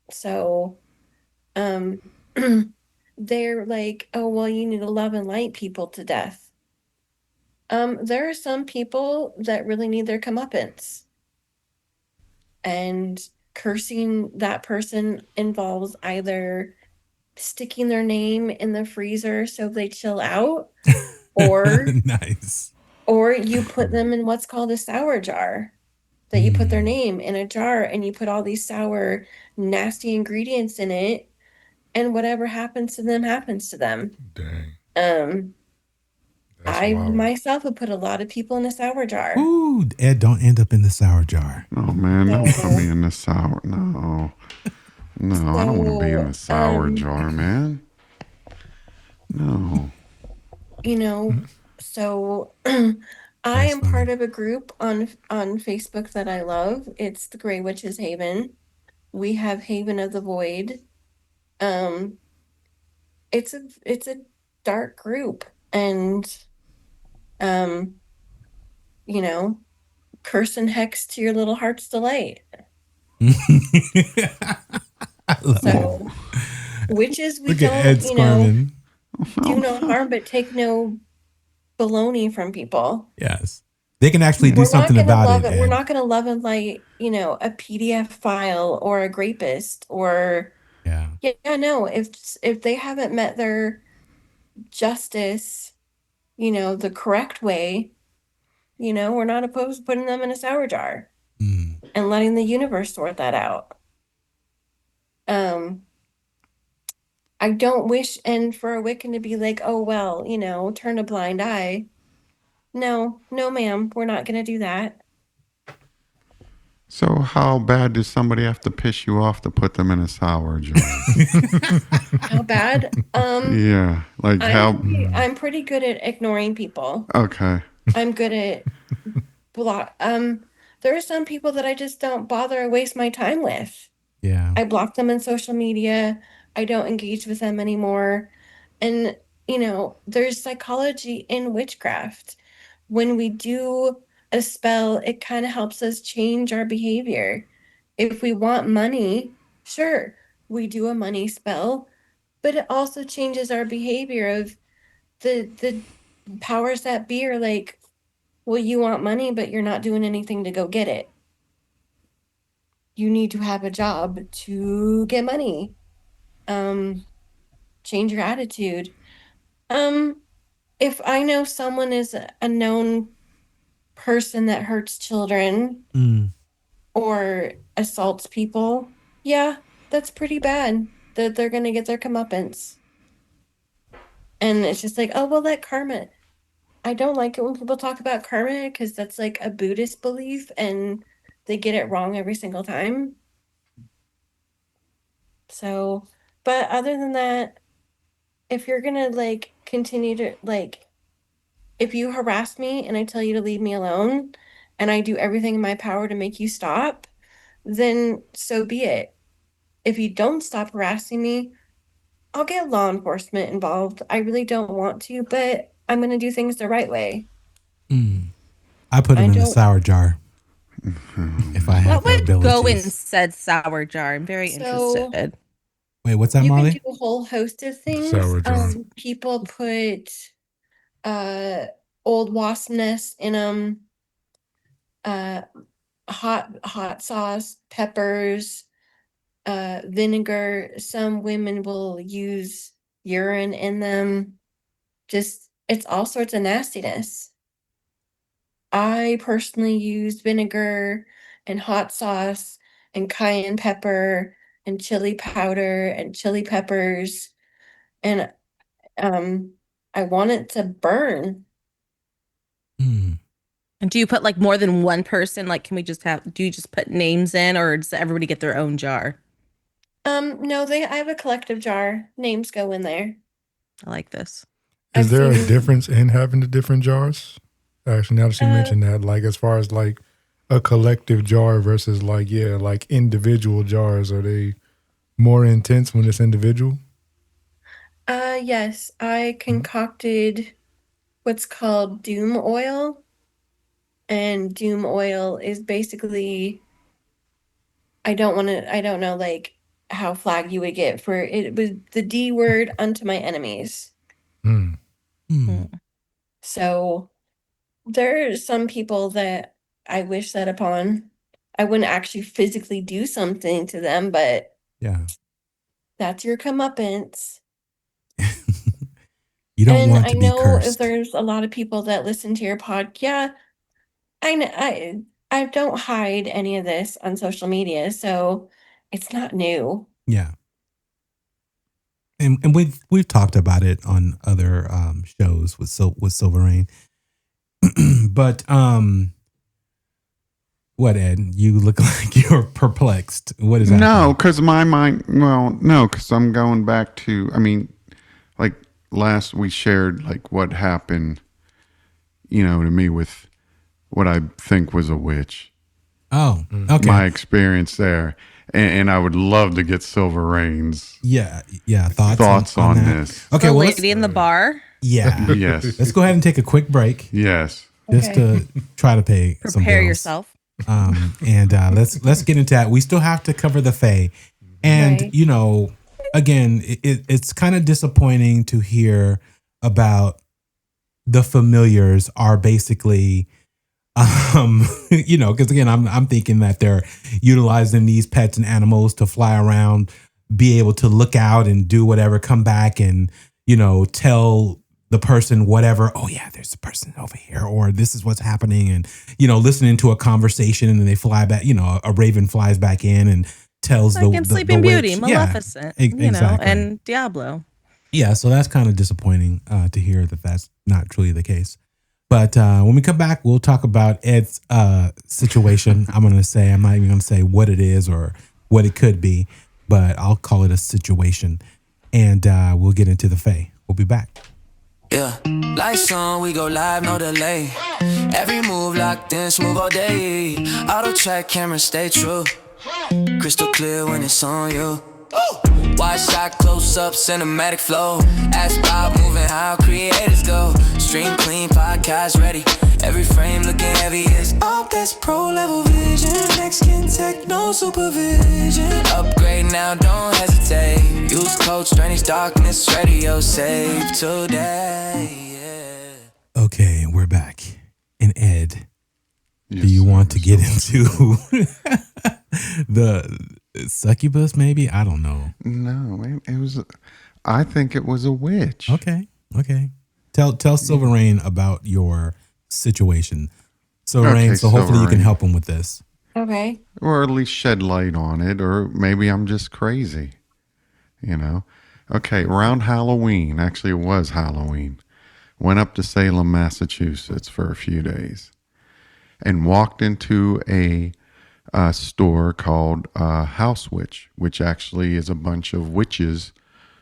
So, um, they're like, oh, well, you need to love and light people to death. There are some people that really need their comeuppance. And cursing that person involves either sticking their name in the freezer so they chill out, or Nice. or you put them in what's called a sour jar. That you put their name in a jar and you put all these sour, nasty ingredients in it, and whatever happens to them happens to them. Dang. I wild. myself would put a lot of people in a sour jar. Ooh, Ed, don't end up in the sour jar. Oh man, don't put me in the sour. No, I don't want to be in the sour jar, man. No. So I am part of a group on Facebook that I love. It's the Grey Witches Haven. We have Haven of the Void. It's a dark group, and curse and hex to your little heart's delight. I love So witches, we Look at don't, Ed squirming. do no harm but take no baloney from people. Yes. They can actually do something about it. We're not going to love and light, a PDF file or a grapist or no. If they haven't met their justice, the correct way, we're not opposed to putting them in a sour jar and letting the universe sort that out. I don't wish, and for a Wiccan to be like, oh, well, turn a blind eye. No, ma'am, we're not going to do that. So how bad does somebody have to piss you off to put them in a sour jar? How bad? Yeah, like I'm pretty good at ignoring people. Okay. I'm good at there are some people that I just don't bother or waste my time with. Yeah. I block them on social media. I don't engage with them anymore. And there's psychology in witchcraft. When we do a spell, it kind of helps us change our behavior. If we want money, sure, we do a money spell, but it also changes our behavior of the powers that be are like, well, you want money, but you're not doing anything to go get it. You need to have a job to get money. Change your attitude. If I know someone is a known person that hurts children or assaults people, yeah, that's pretty bad. That they're gonna get their comeuppance. And it's just like, oh, well, that karma. I don't like it when people talk about karma because that's like a Buddhist belief and they get it wrong every single time. So, but other than that, if you're gonna continue to if you harass me and I tell you to leave me alone and I do everything in my power to make you stop, then so be it. If you don't stop harassing me, I'll get law enforcement involved. I really don't want to, but I'm going to do things the right way. I put them in the sour jar. If I have the ability. Go in said sour jar. I'm very interested. Wait, what's that, Molly? You can do a whole host of things. Sour jar. People put old wasp nests in them. hot sauce, peppers, vinegar. Some women will use urine in them. Just it's all sorts of nastiness. I personally used vinegar and hot sauce and cayenne pepper and chili powder and chili peppers, and um I want it to burn. Hmm. And do you put like more than one person? Like, can we just do you just put names in, or does everybody get their own jar? No, I have a collective jar. Names go in there. I like this. Is I've there a seen- difference in having the different jars? Actually, now that you mentioned that, like as far as like a collective jar versus like, yeah, like individual jars, are they more intense when it's individual? Yes, I concocted what's called doom oil, and doom oil is basically I don't know like how flag you would get for it was the D word unto my enemies. Hmm. Hmm. So there are some people that I wish that upon. I wouldn't actually physically do something to them, but Yeah. that's your comeuppance. You don't And want I to be know if cursed. there's a lot of people that listen to your pod, yeah, I don't hide any of this on social media, so it's not new. Yeah. And we've talked about it on other shows with Silverayne. But what, Ed? You look like you're perplexed. What is that? No, because my mind. Well, no, because I'm going back to. I mean, like last we shared like what happened, to me with what I think was a witch. Oh, okay. My experience there, and I would love to get Silverayne's Yeah. Thoughts on that? this. Okay. The Well, lady in the bar. yeah. Yes, Let's go ahead and take a quick break yes. just Okay. to try to pay some Prepare bills. yourself. And let's get into that. We still have to cover the Fae, and Right. again, it's kind of disappointing to hear about the familiars are basically, because again, I'm thinking that they're utilizing these pets and animals to fly around, be able to look out and do whatever, come back and tell the person whatever, oh yeah, there's a person over here, or this is what's happening, and listening to a conversation, and then they fly back, a raven flies back in and tells Like in the Sleeping Beauty, witch. Maleficent, exactly. and Diablo. Yeah, so that's kind of disappointing to hear that that's not truly the case. But when we come back, we'll talk about Ed's situation. I'm not even going to say what it is or what it could be, but I'll call it a situation. And we'll get into the Fae. We'll be back. Yeah, lights on, we go live, no delay. Every move locked in, smooth all day. Auto track, camera stay true. Crystal clear when it's on you. Wide shot, close up, cinematic flow. Ask Bob, moving how creators go. Stream clean, podcast ready. Every frame looking heavy is up. That's pro level vision. Next skin tech, no supervision. Upgrade now, don't hesitate. Use code Strange Darkness Radio. Save today. Yeah. Okay, we're back. And Ed, Yes, do you sir. want to get into the succubus? Maybe, I don't know. No, it was. I think it was a witch. Okay. Tell Silverayne about your situation. Silverayne, Okay, so hopefully you can Silverayne. help him with this. Okay. Or at least shed light on it, or maybe I'm just crazy. Okay, around Halloween, actually it was Halloween, went up to Salem, Massachusetts for a few days and walked into a store called House Witch, which actually is a bunch of witches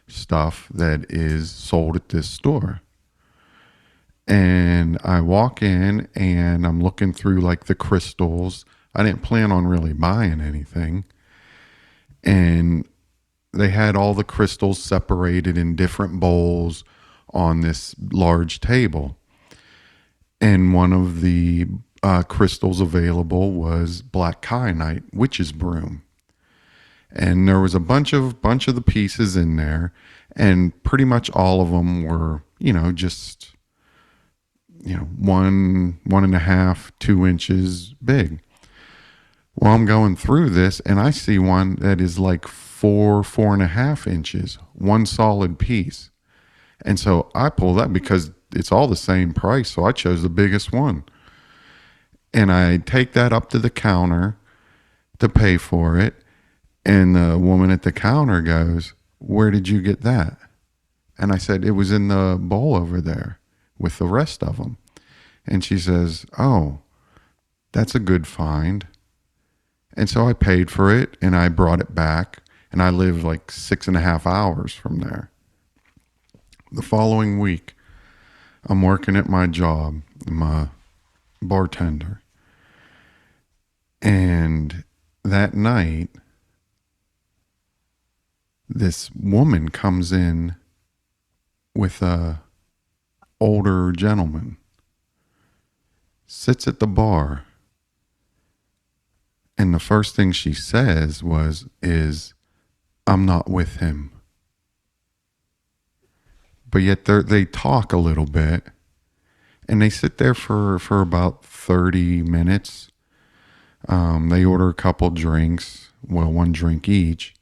stuff that is sold at this store. And I walk in and I'm looking through like the crystals. I didn't plan on really buying anything. And they had all the crystals separated in different bowls on this large table. And one of the crystals available was black kyanite, witch's broom. And there was a bunch of the pieces in there, and pretty much all of them were, just 1.5, 2 inches big. Well, I'm going through this and I see one that is like 4.5 inches, one solid piece. And so I pull that because it's all the same price. So I chose the biggest one. And I take that up to the counter to pay for it. And the woman at the counter goes, "Where did you get that?" And I said, "It was in the bowl over there with the rest of them." And she says, "Oh, that's a good find." And so I paid for it and I brought it back. And I live like 6.5 hours from there. The following week, I'm working at my job. I'm a bartender. And that night, this woman comes in with a older gentleman, sits at the bar, and the first thing she says is, "I'm not with him." But yet they talk a little bit, and they sit there for about 30 minutes. They order a couple drinks, well, one drink each.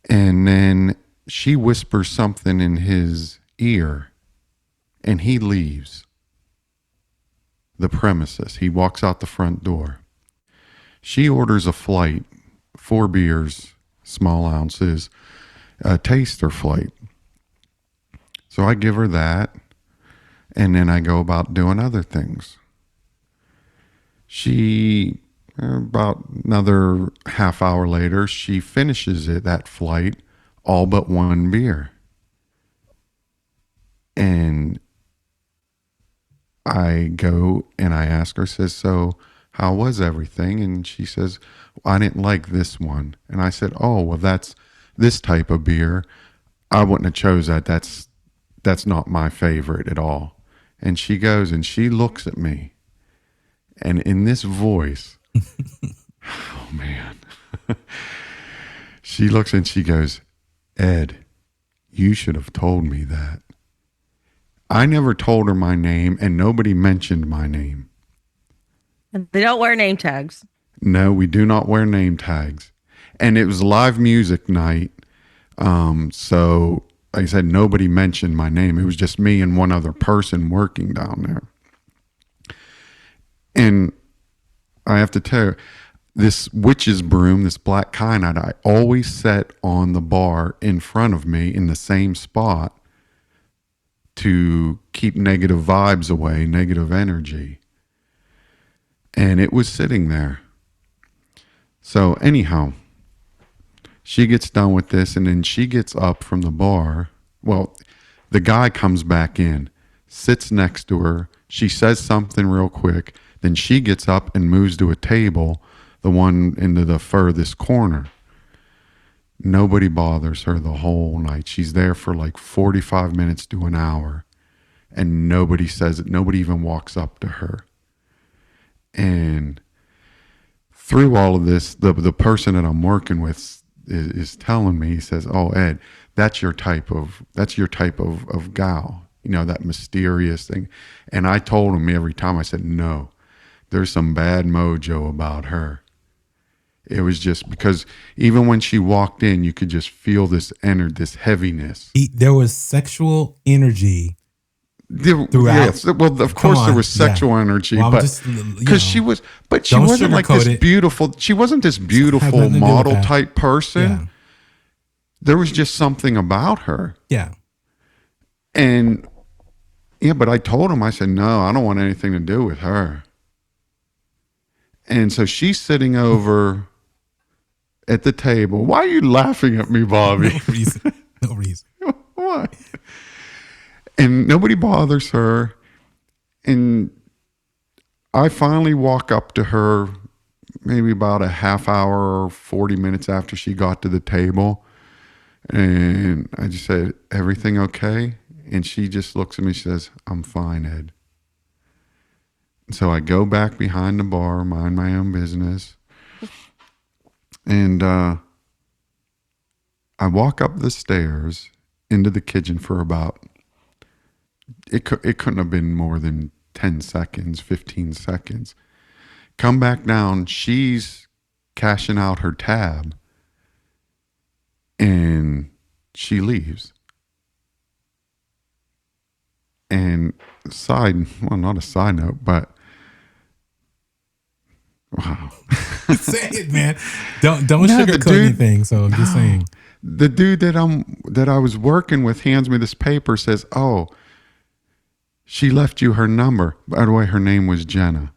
And then she whispers something in his ear, and he leaves the premises. He walks out the front door. She orders a flight, 4 beers, small ounces, a taster flight. So I give her that, and then I go about doing other things. She, about another half hour later, she finishes that flight, all but 1 beer. And I go and I ask her, says, "So how was everything?" And she says, "I didn't like this one." And I said, "Oh, well, that's this type of beer. I wouldn't have chose that. That's not my favorite at all." And she goes and she looks at me. And in this voice, oh man, she looks and she goes, "Ed, you should have told me that." I never told her my name, and nobody mentioned my name. And they don't wear name tags. No, we do not wear name tags. And it was live music night. So like I said, nobody mentioned my name. It was just me and one other person working down there. And I have to tell you, this witch's broom, this black kyanite, I always set on the bar in front of me in the same spot to keep negative vibes away, negative energy. And it was sitting there. So anyhow, she gets done with this, and then she gets up from the bar. Well, the guy comes back in, sits next to her. She says something real quick. Then she gets up and moves to a table, the one into the furthest corner. Nobody bothers her the whole night. She's there for like 45 minutes to an hour, and nobody says it. Nobody even walks up to her. And through all of this, the person that I'm working with is telling me, he says, "Oh, Ed, that's your type of gal, you know, that mysterious thing." And I told him every time, I said, "No, there's some bad mojo about her." It was just because even when she walked in, you could just feel this heaviness. There was sexual energy throughout. Yes, well, of course there was sexual energy, well, but because she wasn't like this beautiful. She wasn't this beautiful model type person. Yeah. There was just something about her. Yeah. And yeah, but I told him, I said, "No, I don't want anything to do with her." And so she's sitting over at the table. Why are you laughing at me, Bobby? No reason. Why? And nobody bothers her. And I finally walk up to her maybe about a half hour or 40 minutes after she got to the table. And I just said, "Everything okay?" And she just looks at me and says, "I'm fine, Ed." So I go back behind the bar, mind my own business. And I walk up the stairs into the kitchen for about, it couldn't have been more than 10 seconds, 15 seconds. Come back down. She's cashing out her tab. And she leaves. And not a side note, but wow. Say it, man. Don't No, the sugarcoat dude- anything. So I'm just saying. The dude that I was working with hands me this paper, says, "Oh, she left you her number." By the way, her name was Jenna.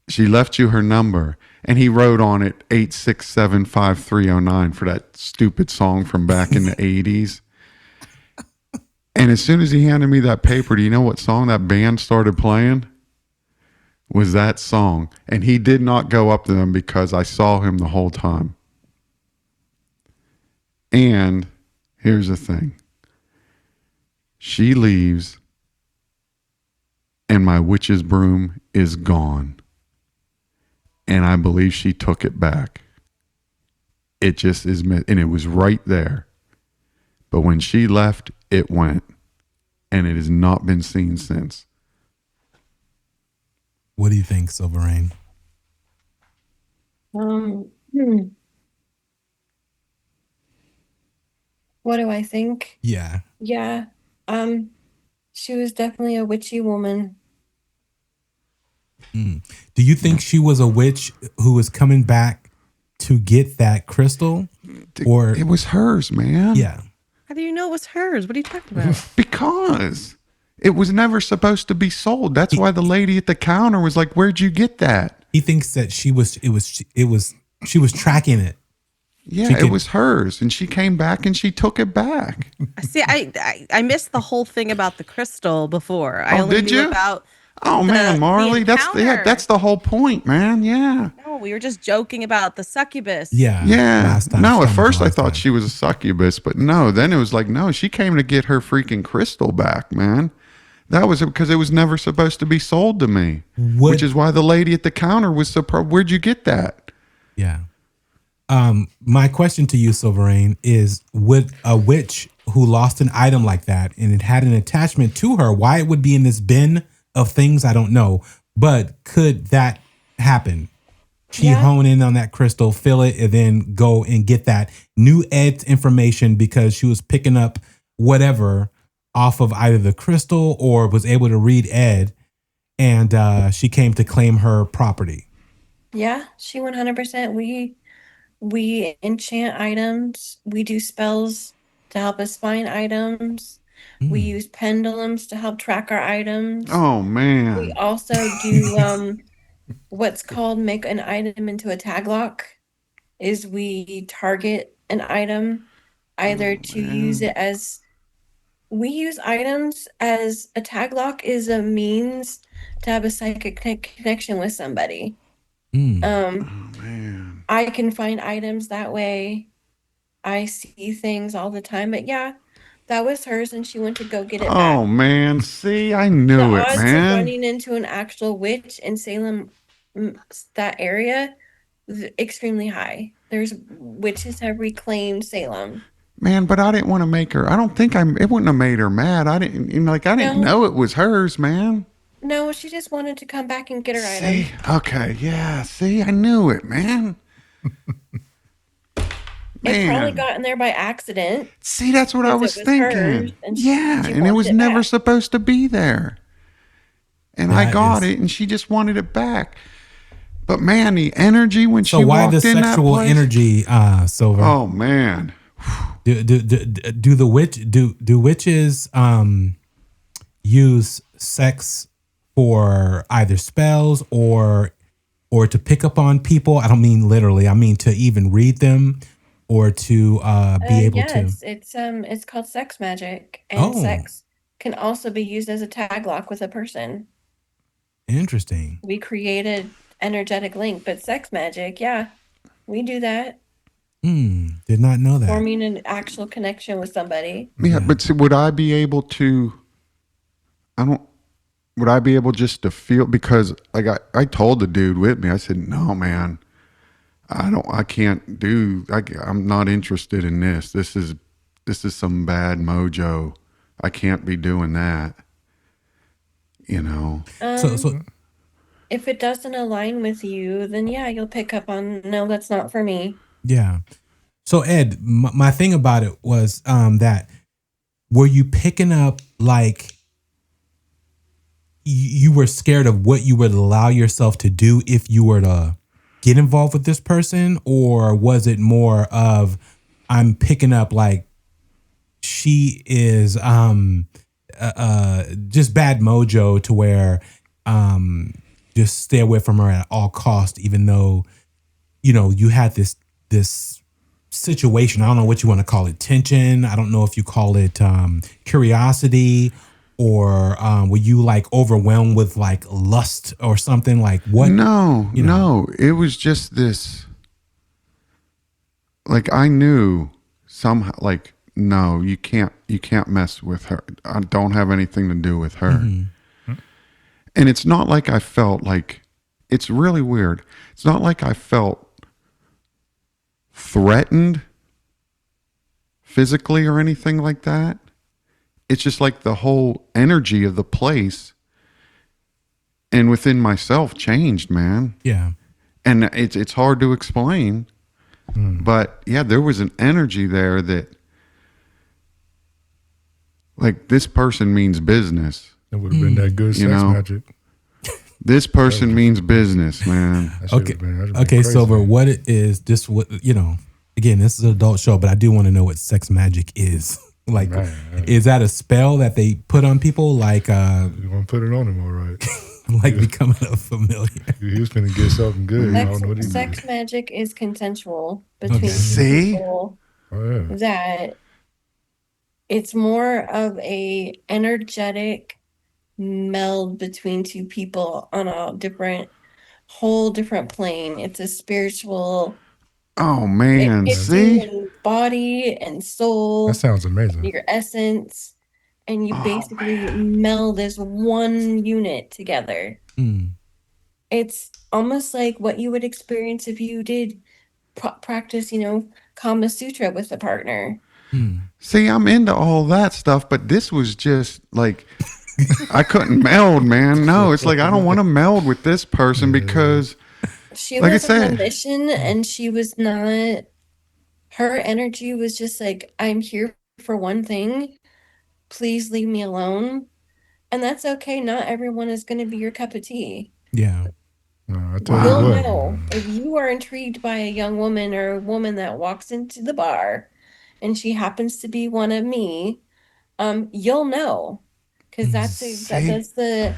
She left you her number, and he wrote on it 8675309 for that stupid song from back in the 80s. And as soon as he handed me that paper, do you know what song that band started playing? Was that song. And he did not go up to them because I saw him the whole time. And here's the thing. She leaves, and my witch's broom is gone. And I believe she took it back. It just is, and it was right there. But when she left, it went. And it has not been seen since. What do you think, Silverayne? What do I think? Yeah. Yeah. She was definitely a witchy woman. Do you think she was a witch who was coming back to get that crystal? Or It was hers, man. yeah. How do you know it was hers? What are you talking about? Because it was never supposed to be sold. That's why the lady at the counter was like, "Where'd you get that?" He thinks that she was tracking it. Yeah, She it could- was hers, and she came back and she took it back. See, I missed the whole thing about the crystal before. I Oh, only did knew you? about. Oh man, Marley, encounter. that's the whole point, man. Yeah, No, we were just joking about the succubus. Yeah. yeah. Last time. No, at Last first I time. thought she was a succubus, but no. Then it was like, no, she came to get her freaking crystal back, man. That was because it was never supposed to be sold to me, which is why the lady at the counter was surprised. Where'd you get that? Yeah. My question to you, Silverayne, is would a witch who lost an item like that and it had an attachment to her, why it would be in this bin of things, I don't know. But could that happen? She hone in on that crystal, fill it, and then go and get that new Ed's information because she was picking up whatever off of either the crystal or was able to read Ed, and she came to claim her property. Yeah, she 100%. We enchant items. We do spells to help us find items. We use pendulums to help track our items. Oh We man, also do what's called make an item into a tag lock. Is we target an item either to use it as we use items as a tag lock is a means to have a psychic connection with somebody. man. I can find items that way. I see things all the time, but yeah, that was hers, and she went to go get it back. Oh man, see, I knew The it, odds of man. running into an actual witch in Salem, that area, extremely high. There's witches have reclaimed Salem. Man, but I didn't want to make her. I don't think it wouldn't have made her mad. I didn't No. know it was hers, man. No, she just wanted to come back and get her See, item. okay, yeah. See, I knew it, man. It probably Man, got in there by accident. see, that's what I because was it was hers, thinking. and Yeah, she and it wanted was it never back. supposed to be there. And I That got is- it, and she just wanted it back. But man, the energy when So she why walked the in sexual that place. energy, Silver? Oh man, Do witches use sex for either spells or to pick up on people? I don't mean literally. I mean to even read them or to be able yes, to. it's called sex magic, and Oh. sex can also be used as a tag lock with a person. Interesting. We created energetic link, but sex magic, yeah, we do that. Did not know that. Forming an actual connection with somebody. yeah. But see, would I be able to? Would I be able just to feel? Because like I told the dude with me, I said, no, man, I can't do. I'm not interested in this. This is some bad mojo. I can't be doing that. You know. So if it doesn't align with you, then yeah, you'll pick up on, no, that's not for me. Yeah. So Ed, my thing about it was that were you picking up like you were scared of what you would allow yourself to do if you were to get involved with this person, or was it more of I'm picking up like she is just bad mojo to where just stay away from her at all cost, even though you had this situation. I don't know what you want to call it, tension. I don't know if you call it curiosity, or were you like overwhelmed with like lust or something? Like what? No, it was just this. Like I knew somehow, like, no, you can't mess with her. I don't have anything to do with her. Mm-hmm. And it's not like I felt like, it's really weird. It's not like I felt threatened physically or anything like that. It's just like the whole energy of the place and within myself changed, man. Yeah. And it's hard to explain. But yeah, there was an energy there that, like, this person means business. It would have been that good sex magic. This person means business, man. Okay, Silver, what it is, this, what, again, this is an adult show, but I do want to know what sex magic is. Like, is that a spell that they put on people? Like, you want to put it on him, all right. Like becoming a familiar. He was going to get something good. Sex magic is consensual between people. That it's more of a energetic meld between two people on a whole different plane. It's a spiritual. Oh man, see, body and soul. That sounds amazing. Your essence, and you basically meld as one unit together. It's almost like what you would experience if you did practice, Kama Sutra with a partner. See, I'm into all that stuff, but this was just like I couldn't meld, man. No, it's like I don't want to meld with this person because she was on a mission, and she was not. Her energy was just like, I'm here for one thing. Please leave me alone. And that's okay. Not everyone is going to be your cup of tea. Yeah. No, I tell you what. Know if you are intrigued by a young woman or a woman that walks into the bar and she happens to be one of me, you'll know. Because that's the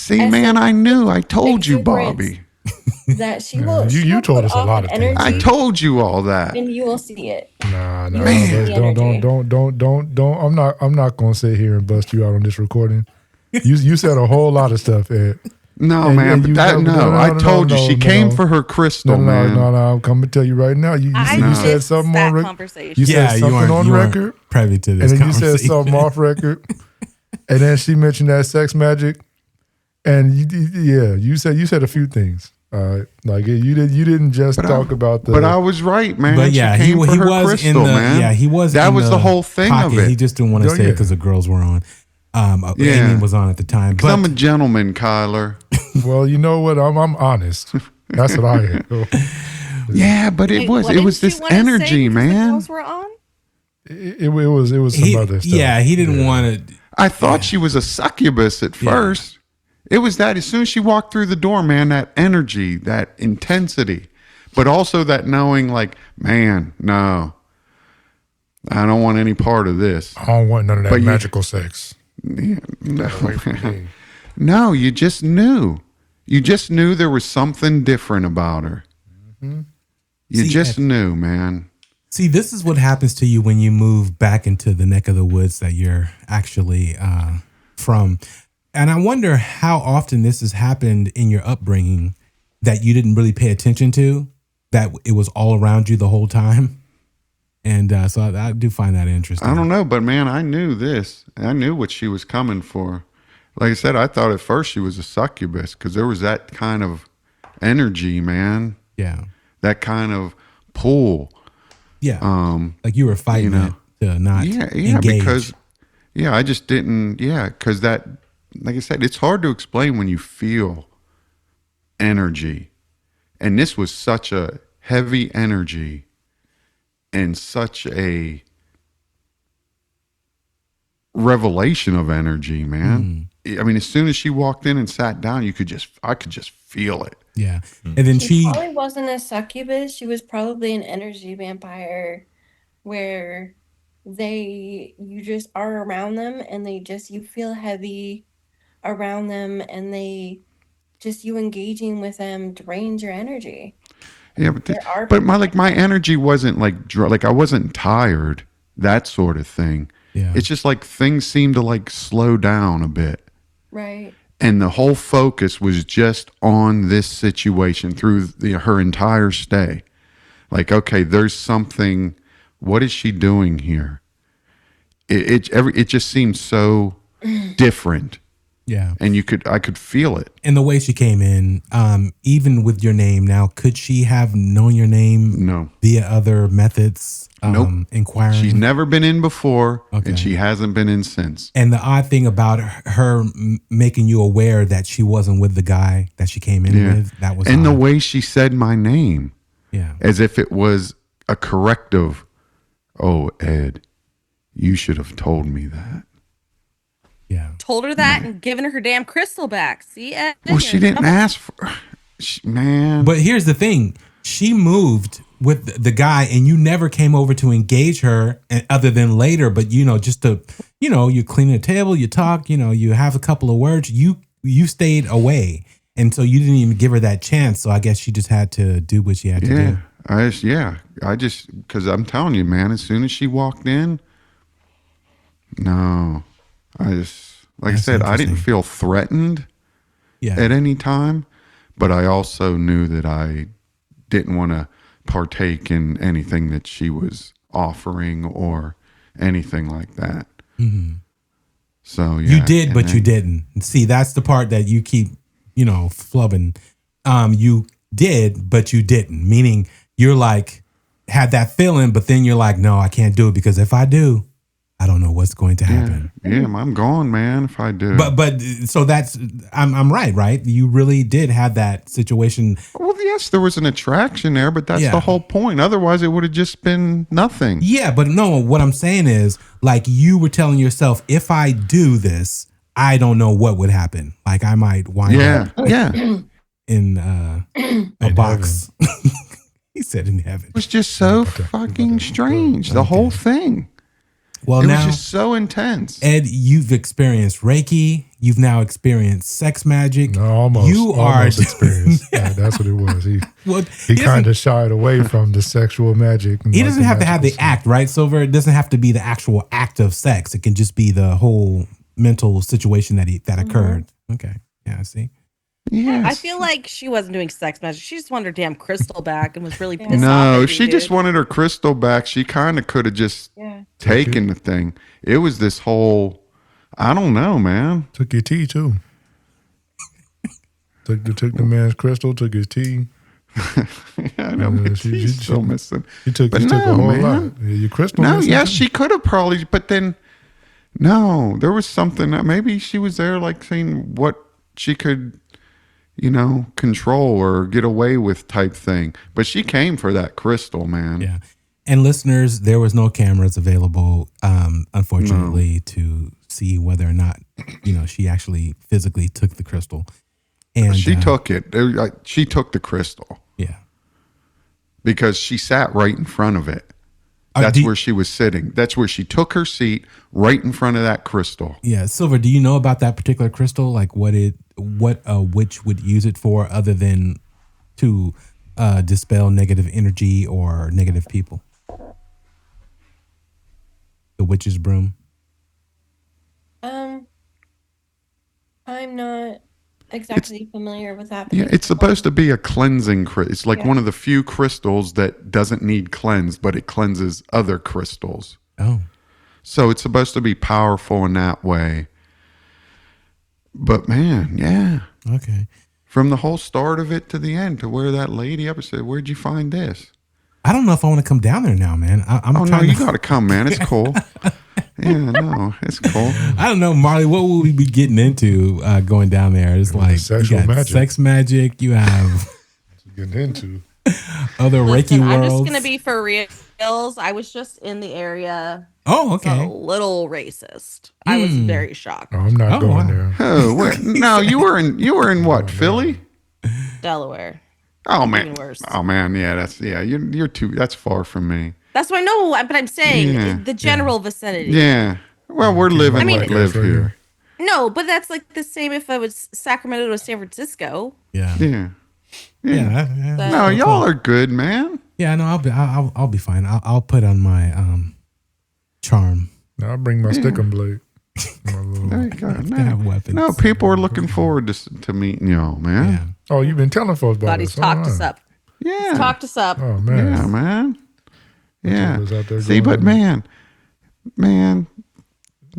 man, I knew. I told you, Bobby. That she will. You told us a lot of things. I told you all that, and you will see it. Nah, don't. I'm not gonna sit here and bust you out on this recording. You said a whole lot of stuff, Ed. No, man, but I told you she came for her crystal, man. No, I'm coming to tell you right now. You said something on record. You said something on record. Privy to this, and then you said something off record, and then she mentioned that sex magic, and you said a few things. Like you didn't just talk about the. But I was right, man. But yeah, he was crystal, in the. Man. Yeah, he was. That was the whole thing pocket. of it. He just didn't want to say it because the girls were on. Amy was on at the time. But I'm a gentleman, Kyler. Well, you know what? I'm honest. That's what I am. Yeah, but it was this energy, man. The girls were on? It was some other stuff. Yeah, he didn't want to. I thought she was a succubus at first. It was that as soon as she walked through the door, man, that energy, that intensity, but also that knowing, like, man, no, I don't want any part of this. I don't want none of that magical sex. Yeah, no, you just knew. You just knew there was something different about her. Mm-hmm. You just knew, man. See, this is what happens to you when you move back into the neck of the woods that you're actually from. And I wonder how often this has happened in your upbringing that you didn't really pay attention to, that it was all around you the whole time. And so I do find that interesting. I don't know, but man, I knew this. I knew what she was coming for. Like I said, I thought at first she was a succubus because there was that kind of energy, man. Yeah. That kind of pull. Yeah. Like you were fighting it to not engage. Because, I just didn't, because that, like I said, it's hard to explain when you feel energy. And this was such a heavy energy and such a revelation of energy, man. I mean, as soon as she walked in and sat down, I could just feel it. Yeah. And then She probably wasn't a succubus. She was probably an energy vampire where you just are around them and you feel heavy around them, and you engaging with them drains your energy. Yeah, but my energy wasn't like I wasn't tired, that sort of thing. Yeah. It's just like things seemed to like slow down a bit. Right. And the whole focus was just on this situation through her entire stay. Like, okay, there's something. What is she doing here? It just seemed so different. Yeah. And I could feel it. And the way she came in, even with your name now, could she have known your name? No. Via other methods? Nope. Inquiring? She's never been in before, Okay. and she hasn't been in since. And the odd thing about her making you aware that she wasn't with the guy that she came in with, that was and odd. the way she said my name, Yeah. as if it was a corrective. Oh, Ed, you should have told me that. Yeah. Told her that and given her damn crystal back. See, Ed? Well, she didn't ask for. Man, But here's the thing. She moved with the guy and you never came over to engage her, and other than later, but just to, you clean the table, you talk, you have a couple of words, you stayed away. And so you didn't even give her that chance. So I guess she just had to do what she had to do. I just because I'm telling you, man, as soon as she walked in, no, like I said, I didn't feel threatened at any time, but I also knew that I didn't want to partake in anything that she was offering or anything like that. Mm-hmm. So yeah, You did, but you didn't. See, that's the part that you keep, flubbing. You did, but you didn't. Meaning you're like, had that feeling, but then you're like, no, I can't do it because if I do, I don't know what's going to happen. Yeah, I'm gone, man. If I do, But so that's I'm right? You really did have that situation. well, yes, there was an attraction there, but that's the whole point. Otherwise, it would have just been nothing. Yeah, but no, what I'm saying is, like, you were telling yourself, if I do this, I don't know what would happen. Like, I might wind up in a box. He said in heaven. It was just so fucking strange. The whole thing. Well, it now, was just so intense. Ed, you've experienced Reiki. You've now experienced sex magic. No, almost. You almost are experienced. Yeah, that's what it was. He kind of shied away from the sexual magic. He doesn't have to have the act, right, Silver? It doesn't have to be the actual act of sex. It can just be the whole mental situation that occurred. Okay. Yeah, I see. Yes. I feel like she wasn't doing sex magic. She just wanted her damn crystal back and was really pissed off. No, at she you, just dude. wanted her crystal back. She kind of could have just taken the thing. It was this whole, I don't know, man. Took your tea too. took the man's crystal, took his tea. I know, but she's still missing. She took But a no, whole man. lot. Yeah, your crystal. No, missing yes, too? she could have probably, but then, no, there was something that maybe she was there like saying what she could, control or get away with type thing. But she came for that crystal, man. Yeah. And listeners, there was no cameras available, unfortunately, to see whether or not, she actually physically took the crystal. And She took it. She took the crystal. Yeah. Because she sat right in front of it. That's where she was sitting. That's where she took her seat, right in front of that crystal. Yeah, Silver, do you know about that particular crystal? Like what a witch would use it for other than to dispel negative energy or negative people? The witch's broom. I'm not exactly familiar with that. Yeah, it's supposed to be a cleansing crystal. It's like one of the few crystals that doesn't need cleansed, but it cleanses other crystals. Oh. So it's supposed to be powerful in that way. But man, yeah. Okay. From the whole start of it to the end, to where that lady up said, "Where'd you find this?" I don't know if I want to come down there now, man. I'm no, you got to come, man. It's cool. Yeah, no, it's cool. I don't know, Marley. What will we be getting into going down there? It's like you sexual got magic. sex magic. You have Getting into. other Reiki Listen, worlds. I'm just gonna be for reals. I was just in the area. Oh, It's a okay. little racist. I was very shocked. Oh, I'm not Oh, going wow. there. Oh, where? No, you were in what? Philly? Delaware. Oh man. Even worse. Oh man. Yeah, you're too. That's far from me. That's what I know, but I'm saying Yeah, the general vicinity. Yeah. Well, we're living mean- what live here. No, but that's like the same if I was Sacramento to San Francisco. Yeah. Yeah. Yeah. No, y'all are good, man. Yeah. No, I'll be fine. I'll put on my charm. I'll bring my stick and blade. My little- There you go. Have weapons. No, people are looking forward to meeting y'all, man. Yeah. Oh, you've been telling folks about God, this. he's talked us up. Yeah. He's talked us up. Oh, man. Yeah, man. Yeah. was out there See, going but on. man,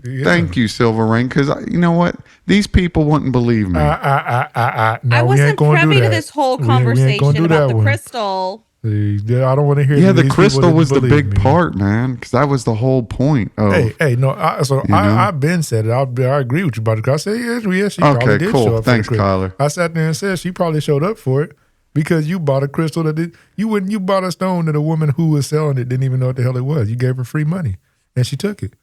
Yeah. thank you, Silverayne, because you know what? These people wouldn't believe me. No, I we ain't wasn't gonna do privy to that. this whole We ain't gonna conversation do about that the one. crystal. Yeah, I don't want to hear. Yeah, that the these people crystal didn't was the believe big me. part, man, because that was the whole point of. No. You know? I've been said it. I agree with you about it. 'Cause I said yes, she probably Okay, did cool. show up. Thanks, for the crystal. Kyler. I sat there and said she probably showed up for it because you bought a crystal that did. You bought a stone that a woman who was selling it didn't even know what the hell it was. You gave her free money and she took it.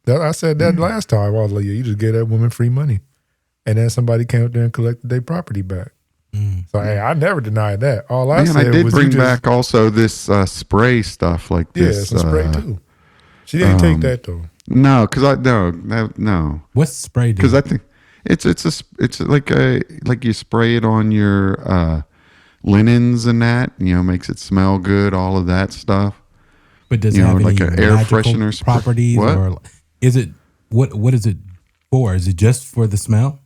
I said that last time. I was like, yeah, you just gave that woman free money, and then somebody came up there and collected their property back. So hey, I never denied that. All I Man, said I did was bring you just, back also this spray stuff like yeah, this. some spray too. She didn't take that though. No, because no, What's spray do? because I think it's like you spray it on your linens and that, makes it smell good, all of that stuff. But does it you know, have like any an air magical freshener spray- properties, What? or is it what is it for? Is it just for the smell?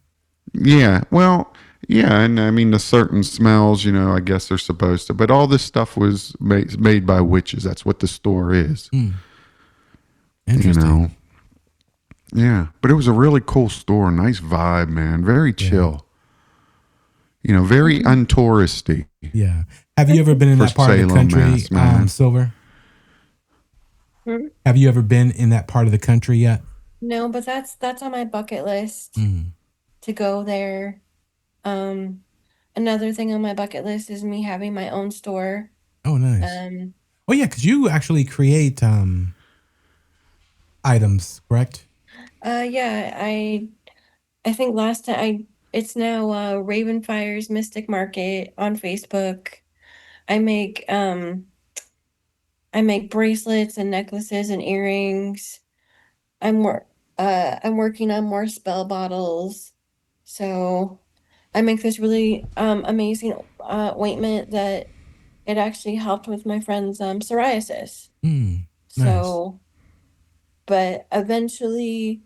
Yeah, well, yeah, and I mean the certain smells, I guess they're supposed to, but all this stuff was made by witches. That's what the store is. Interesting. Yeah, but it was a really cool store, nice vibe, man, very chill. Very untouristy. Yeah. Have you ever been in For that part of the Salem, country, Mass, man. Silver? Have you ever been in that part of the country yet? No, but that's on my bucket list to go there. Another thing on my bucket list is me having my own store. Oh, nice. Oh, yeah, because you actually create items, correct? Yeah, I think last time it's now Ravenfire's Mystic Market on Facebook. I make bracelets and necklaces and earrings. I'm working on more spell bottles. So I make this really amazing ointment that it actually helped with my friend's psoriasis. Nice. So, but eventually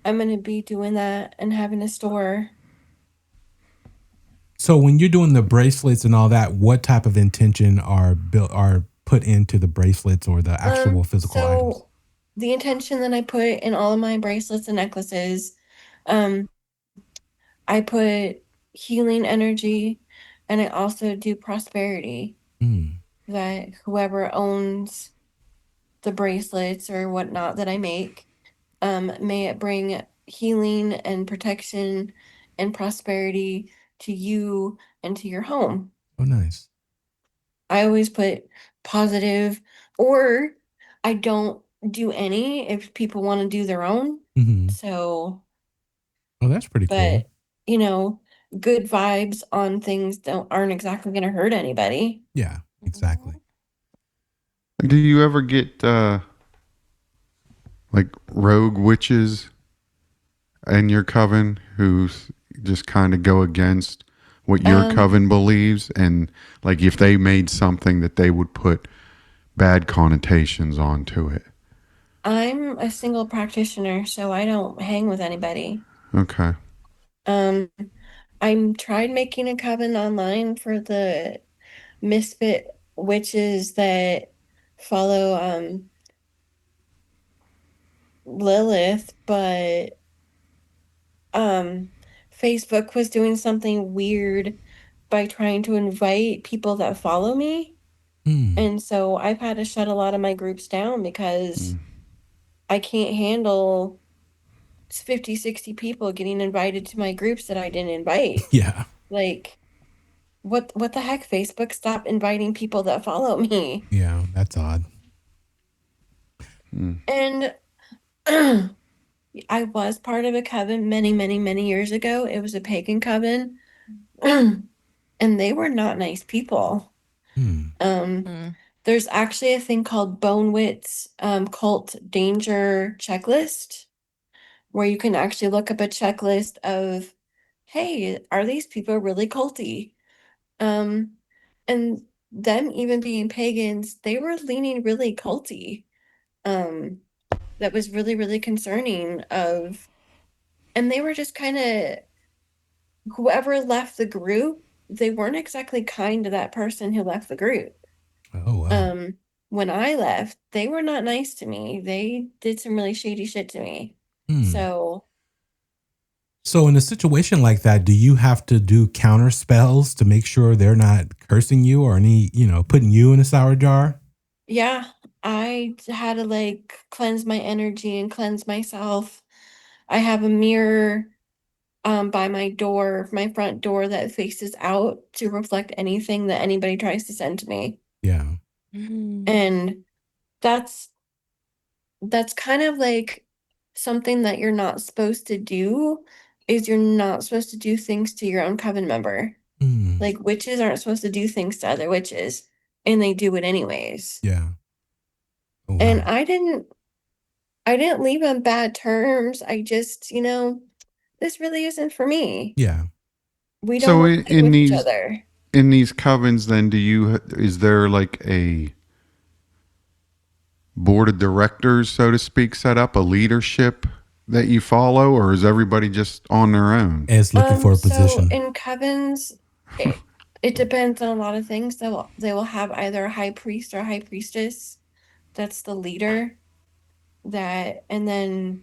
I'm going to be doing that and having a store. So when you're doing the bracelets and all that, what type of intention are put into the bracelets or the actual physical items? The intention that I put in all of my bracelets and necklaces, I put healing energy, and I also do prosperity. That whoever owns the bracelets or whatnot that I make, may it bring healing and protection and prosperity to you and to your home. Oh, nice. I always put positive, or I don't do any if people want to do their own. So, Oh, that's pretty cool. but good vibes on things aren't exactly going to hurt anybody. Yeah, exactly. Do you ever get like rogue witches in your coven who just kind of go against what your coven believes, and like if they made something that they would put bad connotations onto it? I'm a single practitioner, so I don't hang with anybody. Okay. I'm tried making a coven online for the misfit witches that follow Lilith, but Facebook was doing something weird by trying to invite people that follow me. And so I've had to shut a lot of my groups down because I can't handle 50, 60 people getting invited to my groups that I didn't invite. Yeah. Like, what the heck, Facebook? Stop inviting people that follow me. Yeah. That's odd. And I was part of a coven many, many, many years ago. It was a pagan coven. And they were not nice people. There's actually a thing called Bone Wit's cult danger checklist, where you can actually look up a checklist of, hey, are these people really culty? And them even being pagans, they were leaning really culty. That was really, really concerning of, and they were just kind of, whoever left the group, they weren't exactly kind to that person who left the group. Oh, wow. When I left, they were not nice to me. They did some really shady shit to me. So in a situation like that, do you have to do counter spells to make sure they're not cursing you or putting you in a sour jar? yeah, I had to like cleanse my energy and cleanse myself. I have a mirror by my front door that faces out to reflect anything that anybody tries to send to me. Yeah. And that's kind of like something that you're not supposed to do, is you're not supposed to do things to your own coven member. Like, witches aren't supposed to do things to other witches, and they do it anyways. Yeah. Oh, wow. And I didn't leave on bad terms. I just, this really isn't for me. Yeah. We So don't play with each other. in these covens, then is there like a board of directors, so to speak, set up, a leadership that you follow, or is everybody just on their own? As looking for a position. So in covens, it depends on a lot of things. They will have either a high priest or a high priestess. That's the leader. And then,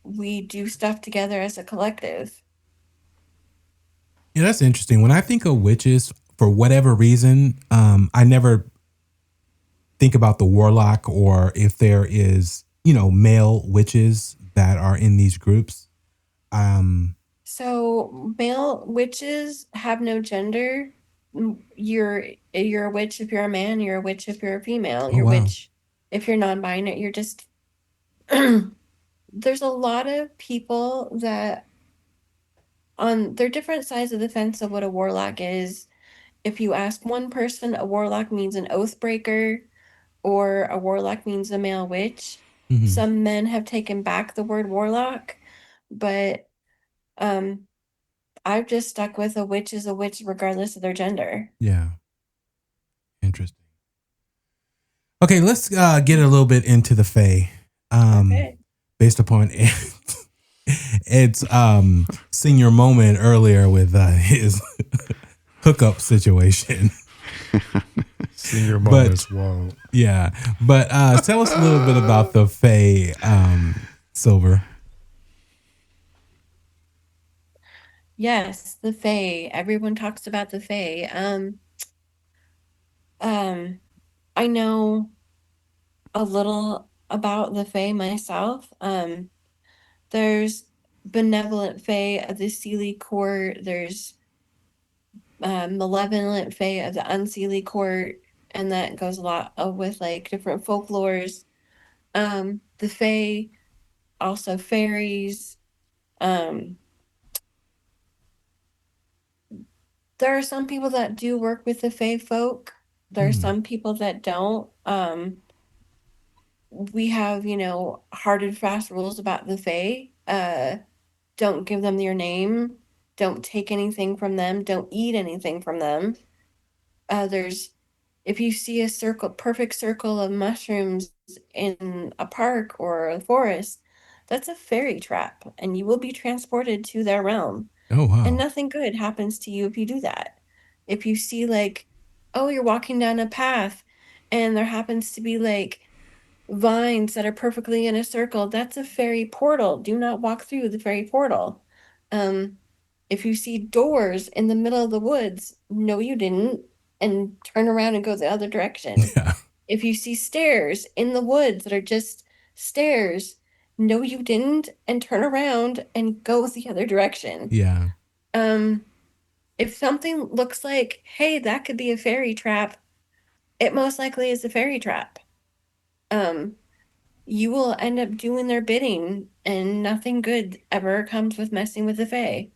we do stuff together as a collective. Yeah, that's interesting. When I think of witches, for whatever reason, I never think about the warlock or if there is, male witches that are in these groups. So male witches have no gender. You're a witch if you're a man. You're a witch if you're a female. You're a wow. witch if you're non-binary. You're just there's a lot of people that they're different sides of the fence of what a warlock is. If you ask one person, a warlock means an oath breaker, or a warlock means a male witch. Some men have taken back the word warlock, but I've just stuck with a witch is a witch regardless of their gender. Yeah. Interesting. Okay, let's get a little bit into the Fae. Okay. Based upon Ed's senior moment earlier with his hookup situation. Senior moments, wow. Yeah. But tell us a little bit about the Fae, Silver. Yes, the Fae. Everyone talks about the Fae. I know a little about the Fae myself. There's benevolent Fae of the Seelie court. There's malevolent Fae of the Unseelie court, and that goes a lot with like different folklores. The Fae, also fairies. There are some people that do work with the Fae folk. There are some people that don't. We have, hard and fast rules about the Fae. Don't give them your name. Don't take anything from them. Don't eat anything from them. If you see a perfect circle of mushrooms in a park or a forest, that's a fairy trap, and you will be transported to their realm. Oh, wow. And nothing good happens to you if you do that. If you see you're walking down a path and there happens to be vines that are perfectly in a circle, that's a fairy portal. Do not walk through the fairy portal. If you see doors in the middle of the woods, no, you didn't, and turn around and go the other direction. Yeah. If you see stairs in the woods that are just stairs, no, you didn't, and turn around and go the other direction. Yeah. If something looks like, hey, that could be a fairy trap, it most likely is a fairy trap. You will end up doing their bidding, and nothing good ever comes with messing with the fae.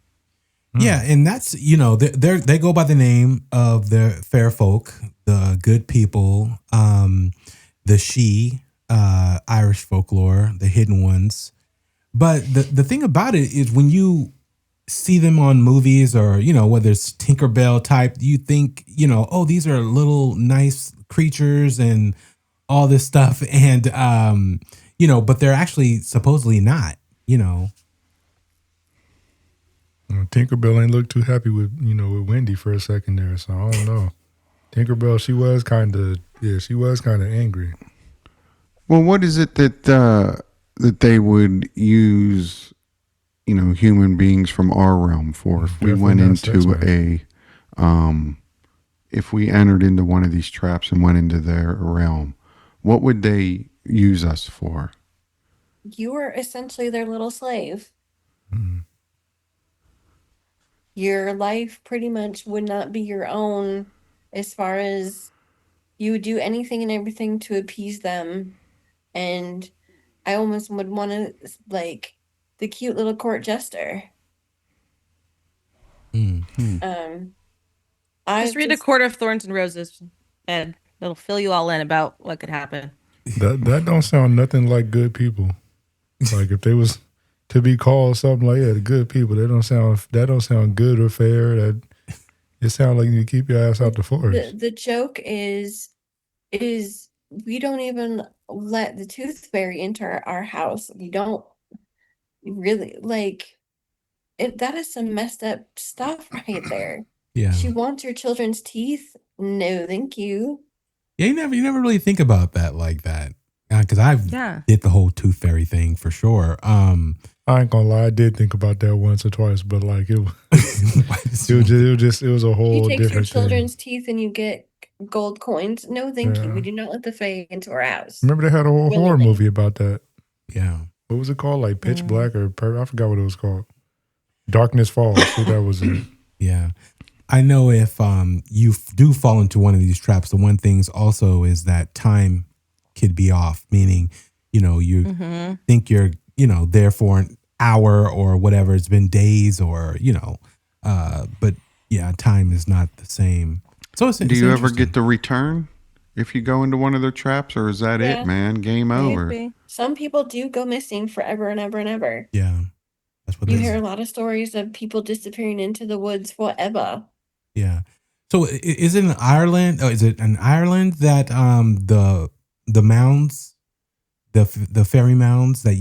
Yeah, and that's, they go by the name of the fair folk, the good people, the Sidhe, Irish folklore, the hidden ones. But the thing about it is when you see them on movies or, whether it's Tinkerbell type, you think, oh, these are little nice creatures and all this stuff. And, but they're actually supposedly not, Tinkerbell ain't look too happy with Wendy for a second there, so I don't know. Tinkerbell, she was kind of angry. Well, what is it that they would use, human beings from our realm for? If we went into if we entered into one of these traps and went into their realm, what would they use us for? You are essentially their little slave. Mm-hmm. Your life pretty much would not be your own, as far as you would do anything and everything to appease them. And I almost would want to, like, the cute little court jester. Just read A Court of Thorns and Roses, and it'll fill you all in about what could happen. That don't sound nothing like good people. Like if they was to be called something like that, good people, that don't sound good or fair. That it sounds like you keep your ass out the forest. The joke is we don't even let the tooth fairy enter our house. We don't really like it. That is some messed up stuff right there. Yeah. She wants your children's teeth. No, thank you. Yeah, you never really think about that like that. Because I've did the whole tooth fairy thing for sure. I ain't gonna lie, I did think about that once or twice, but like it was a whole You take different your children's thing. teeth and you get gold coins. No, thank you. We do not let the fae into our house. Remember they had a whole horror movie about that. Yeah. What was it called? Like Pitch Black or I forgot what it was called. Darkness Falls. So that was it. Yeah. I know if you do fall into one of these traps, the one thing also is that time could be off, meaning, you think you're, there for an hour or whatever. It's been days or, but yeah, time is not the same. So do you ever get the return if you go into one of their traps, or is that it, man? Game over. Some people do go missing forever and ever and ever. Yeah. That's what you hear a lot of stories of people disappearing into the woods forever. Yeah. So is it in Ireland? Oh, is it in Ireland that the mounds, the fairy mounds that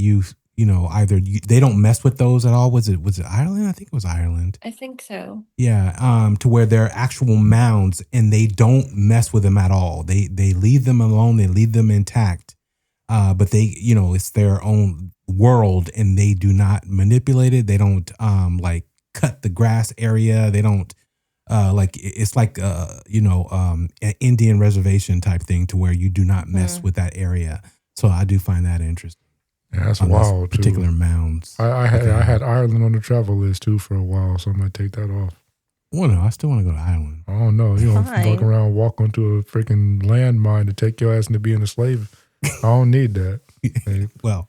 they don't mess with those at all? Was it Ireland? I think it was Ireland. I think so. Yeah. To where they're actual mounds and they don't mess with them at all. They leave them alone. They leave them intact. But they, it's their own world and they do not manipulate it. They don't like cut the grass area. They don't. It's like an Indian reservation type thing to where you do not mess with that area. So I do find that interesting. Yeah, that's wild. Particular mounds. I had Ireland on the travel list too for a while, so I'm gonna take that off. Well, no, I still want to go to Ireland. I don't know. You don't walk onto a freaking landmine to take your ass into being a slave. I don't need that. Well,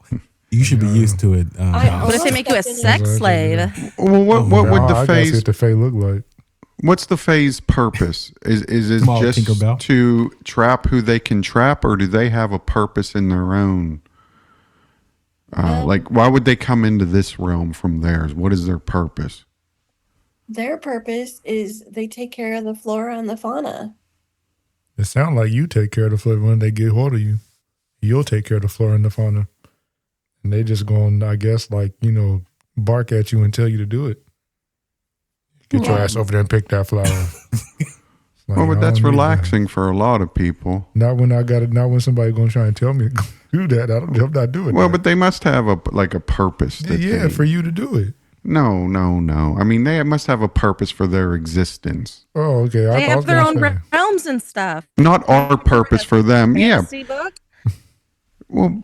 you should be used to it. What if they make you a sex slave? Well, what would the phase? What the fae look like? What's the fae's purpose? Is it just Tinkerbell to trap who they can trap, or do they have a purpose in their own? Like, why would they come into this realm from theirs? What is their purpose? Their purpose is they take care of the flora and the fauna. It sounds like you take care of the flora when they get hold of you. You'll take care of the flora and the fauna. And they just going, I guess, bark at you and tell you to do it. Get your ass over there and pick that flower. Well, but that's relaxing for a lot of people. Not when somebody's going to try and tell me to do that. I'm not doing that. Well, but they must have a purpose. For you to do it. No. I mean, they must have a purpose for their existence. Oh, okay. They I have was their gonna own say. realms and stuff. Not our purpose for them. Yeah. Fantasy book. Well,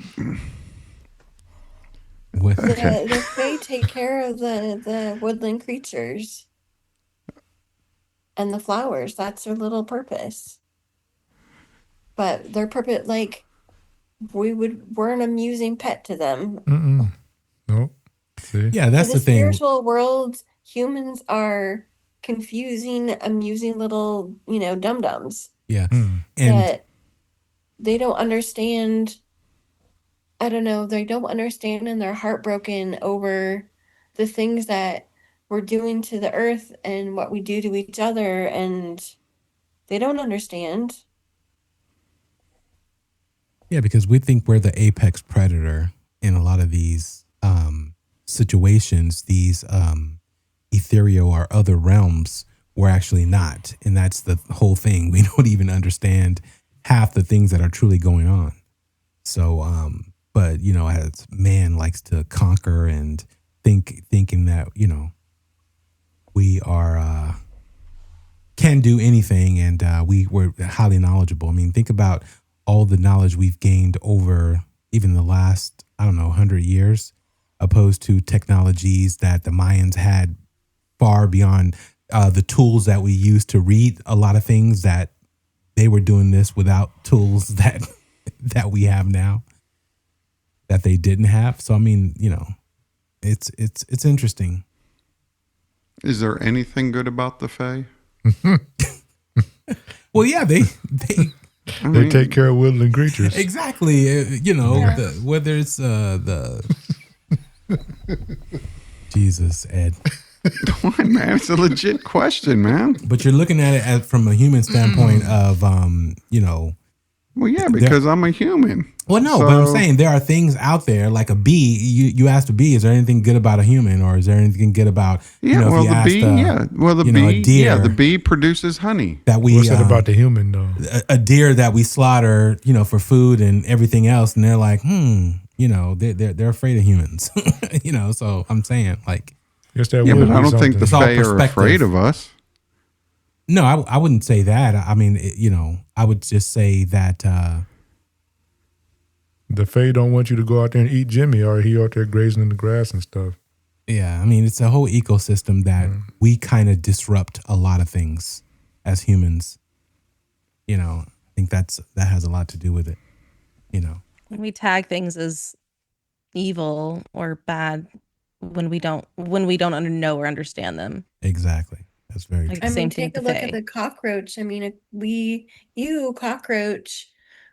With okay. The Fae take care of the woodland creatures and the flowers. That's their little purpose. But their purpose, like, we're an amusing pet to them. Nope. See? yeah, To that's the the thing. spiritual world, humans are confusing, amusing little, dum-dums Yeah, Hmm. and that they don't understand. I don't know, they don't understand and they're heartbroken over the things that we're doing to the earth and what we do to each other, and they don't understand. yeah, because we think we're the apex predator in a lot of these situations. These ethereal or other realms, we're actually not, and that's the whole thing. We don't even understand half the things that are truly going on. So, but as man likes to conquer and thinking that we are can do anything, and we're highly knowledgeable. I mean, think about all the knowledge we've gained over even the last 100 years, opposed to technologies that the Mayans had far beyond the tools that we use to read a lot of things. That they were doing this without tools that we have now, that they didn't have. So I mean, it's interesting. Is there anything good about the Fae? Well, yeah, they They take care of woodland creatures. exactly. Whether it's the Jesus, Ed. Come on, man. It's a legit question, man. But you're looking at it from a human standpoint of Well, yeah, because I'm a human. Well, no, but I'm So- saying there are things out there like a bee. You asked a bee, is there anything good about a human, or is there anything good about Yeah, if well, you the asked, bee, yeah. Well, the a bee, deer yeah, the bee produces honey. that we What's that about the human though? a deer that we slaughter, for food and everything else, and they're like, they're afraid of humans, So I'm saying, like, Guess that Yeah, would but be I don't think the It's all Fae are perspective. afraid of us. no, I wouldn't say that. I mean, I would just say that. The Fae don't want you to go out there and eat Jimmy, or he out there grazing in the grass and stuff. Yeah, I mean, it's a whole ecosystem that we kind of disrupt a lot of things as humans. I think that has a lot to do with it. When we tag things as evil or bad when we don't know or understand them. Exactly. That's very Like true. I Same mean, thing take a with the look at Fae. the cockroach. I mean, cockroach,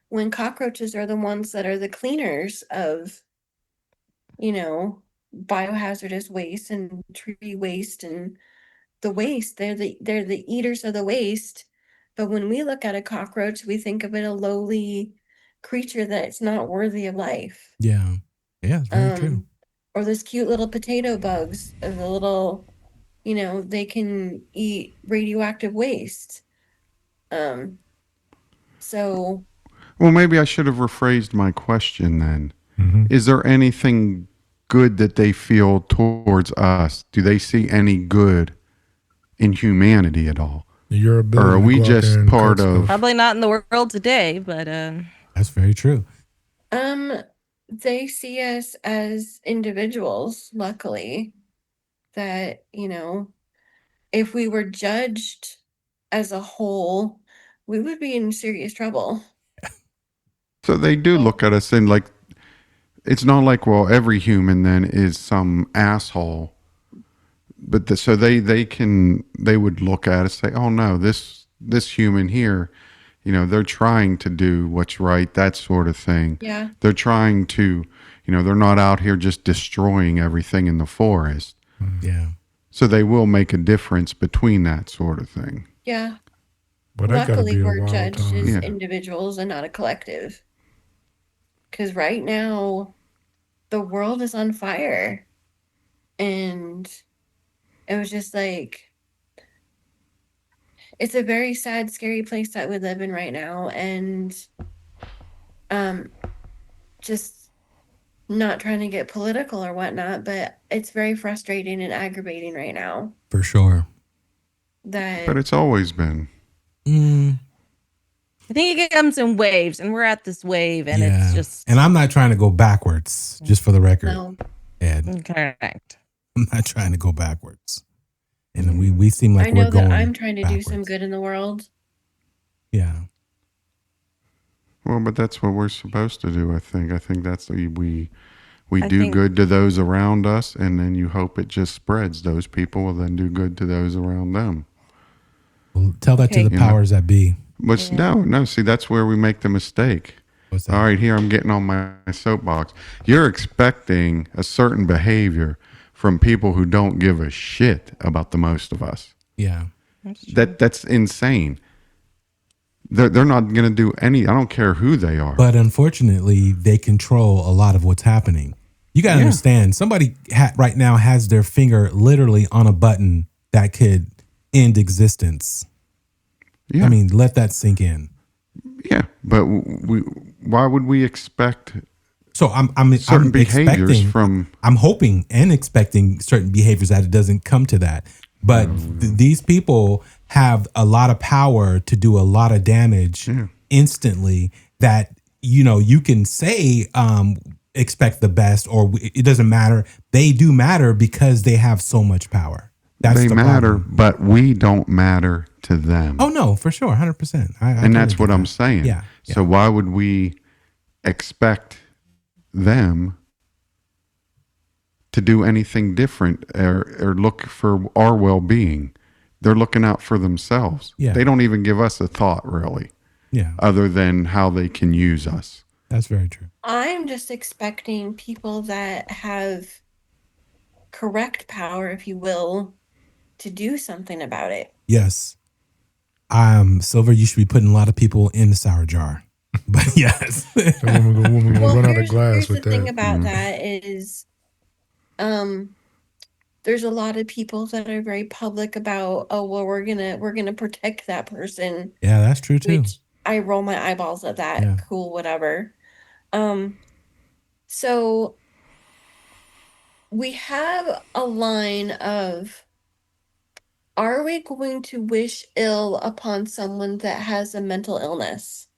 when cockroaches are the ones that are the cleaners of, biohazardous waste and tree waste and the waste. They're the eaters of the waste. But when we look at a cockroach, we think of it a lowly creature that's not worthy of life. Yeah. Yeah, it's very true. Or those cute little potato bugs, the little, they can eat radioactive waste. So Well, maybe I should have rephrased my question then. Mm-hmm. Is there anything good that they feel towards us? Do they see any good in humanity at all? Your ability Or are to we go out just there and part cut of- stuff. Probably not in the world today, but That's very true. they see us as individuals, luckily, that, if we were judged as a whole, we would be in serious trouble. So they do look at us and like, it's not like, well, every human then is some asshole. But so they would look at us and say, oh no, this human here, they're trying to do what's right, that sort of thing. Yeah. They're trying to, they're not out here just destroying everything in the forest. Yeah. So they will make a difference between that sort of thing. Yeah. But that gotta Luckily, be a we're wild judged time. as Yeah. individuals and not a collective. Because right now, the world is on fire. And it was just like, it's a very sad, scary place that we live in right now. And just not trying to get political or whatnot, but it's very frustrating and aggravating right now For sure. that But it's always been. I think it comes in waves, and we're at this wave, and Yeah. it's just And I'm not trying to go backwards, just for the record, no, Ed. correct. I'm not trying to go backwards. And we seem like I know we're going that I'm trying to do some backwards. good in the world. Yeah. Well, but that's what we're supposed to do. I think that's we I do think- good to those around us, and then you hope it just spreads. Those people will then do good to those around them. Well, tell that to Okay. the powers that be. But no. See, that's where we make the mistake. What's that? All right, here I'm getting on my soapbox. You're expecting a certain behavior from people who don't give a shit about the most of us. Yeah. That's insane. They're not going to do any. I don't care who they are. But unfortunately, they control a lot of what's happening. You got to understand, somebody right now has their finger literally on a button that could end existence. Yeah. I mean, let that sink in. Yeah, but why would we expect So I'm certain behaviors expecting, from? I'm hoping and expecting certain behaviors that it doesn't come to that. But these people have a lot of power to do a lot of damage instantly that, you can say, expect the best, or it doesn't matter. They do matter because they have so much power. That's They the matter, problem. but we don't matter to them. Oh no, for sure. 100%. And that's what I'm saying. Yeah. So why would we expect them to do anything different or look for our well-being? They're looking out for themselves. Yeah. They don't even give us a thought, really, Yeah, other than how they can use us. that's very true. I'm just expecting people that have correct power, if you will, to do something about it. Yes. Silver, you should be putting a lot of people in the sour jar. But yes. That woman gonna Well, run out of here's glass the with thing that. about that is, there's a lot of people that are very public about, oh well, we're gonna protect that person, Yeah, that's true too. which I roll my eyeballs at that. Yeah. Cool, whatever. So we have a line of, are we going to wish ill upon someone that has a mental illness?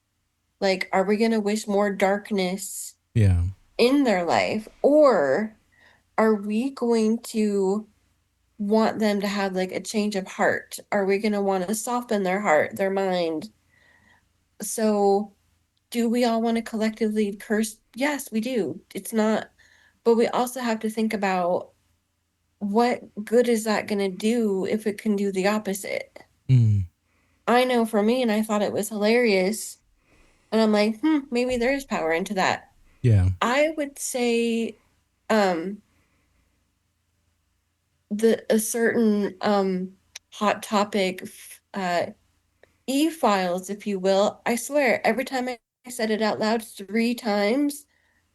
Like, are we going to wish more darkness Yeah. in their life? Or are we going to want them to have like a change of heart? Are we going to want to soften their heart, their mind? So, do we all want to collectively curse? Yes, we do. It's not, but we also have to think about, what good is that going to do if it can do the opposite? Mm. I know for me, and I thought it was hilarious. And I'm like, maybe there is power into that. Yeah. I would say a certain hot topic, e-files, if you will. I swear, every time I said it out loud 3 times,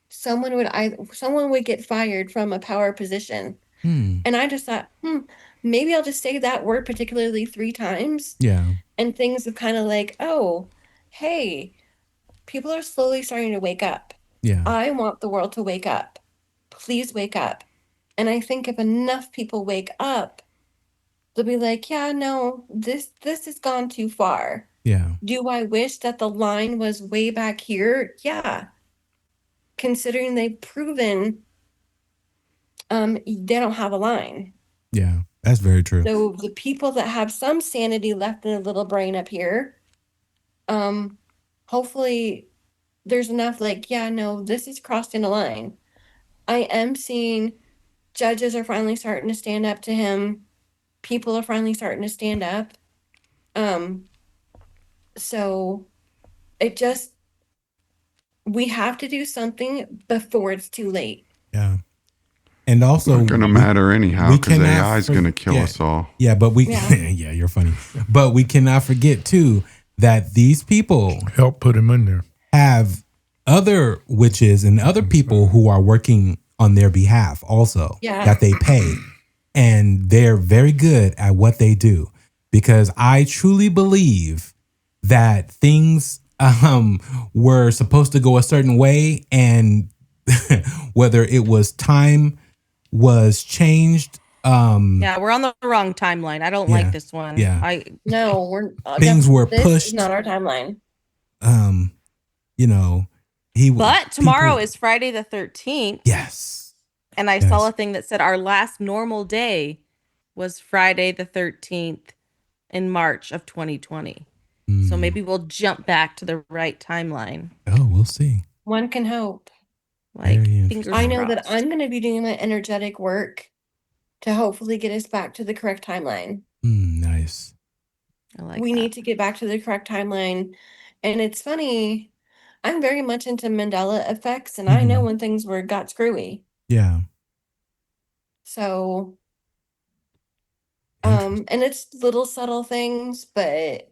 someone would get fired from a power position. And I just thought, maybe I'll just say that word particularly 3 times. Yeah. And things have kind of like, oh, hey, people are slowly starting to wake up. Yeah. I want the world to wake up. Please wake up. And I think if enough people wake up, they'll be like, yeah, no, this has gone too far. Yeah. Do I wish that the line was way back here? Yeah. Considering they've proven they don't have a line. Yeah. That's very true. So the people that have some sanity left in a little brain up here, hopefully there's enough like, yeah, no, this is crossing a line. I am seeing judges are finally starting to stand up to him. People are finally starting to stand up. So we have to do something before it's too late. Yeah. And also, It's not going to matter anyhow we because cannot AI is going to kill us all. Yeah, but Yeah. yeah, you're funny. But we cannot forget too that these people Help put him in there. have other witches and other people who are working on their behalf also, Yeah. that they pay. And they're very good at what they do, because I truly believe that things were supposed to go a certain way, and whether it was time was changed. Yeah, we're on the wrong timeline. I don't Yeah, like this one. yeah. No, we're Things were this pushed. is not our timeline. You know, But tomorrow is Friday the 13th. Yes. And I saw a thing that said our last normal day was Friday the 13th in March of 2020. So maybe we'll jump back to the right timeline. Oh, we'll see. One can hope. Like, Very fingers I know crossed. that I'm going to be doing my energetic work to hopefully get us back to the correct timeline. Nice. I like We that. need to get back to the correct timeline. And it's funny, I'm very much into Mandela effects, and I know when things got screwy. Yeah. So, and it's little subtle things, but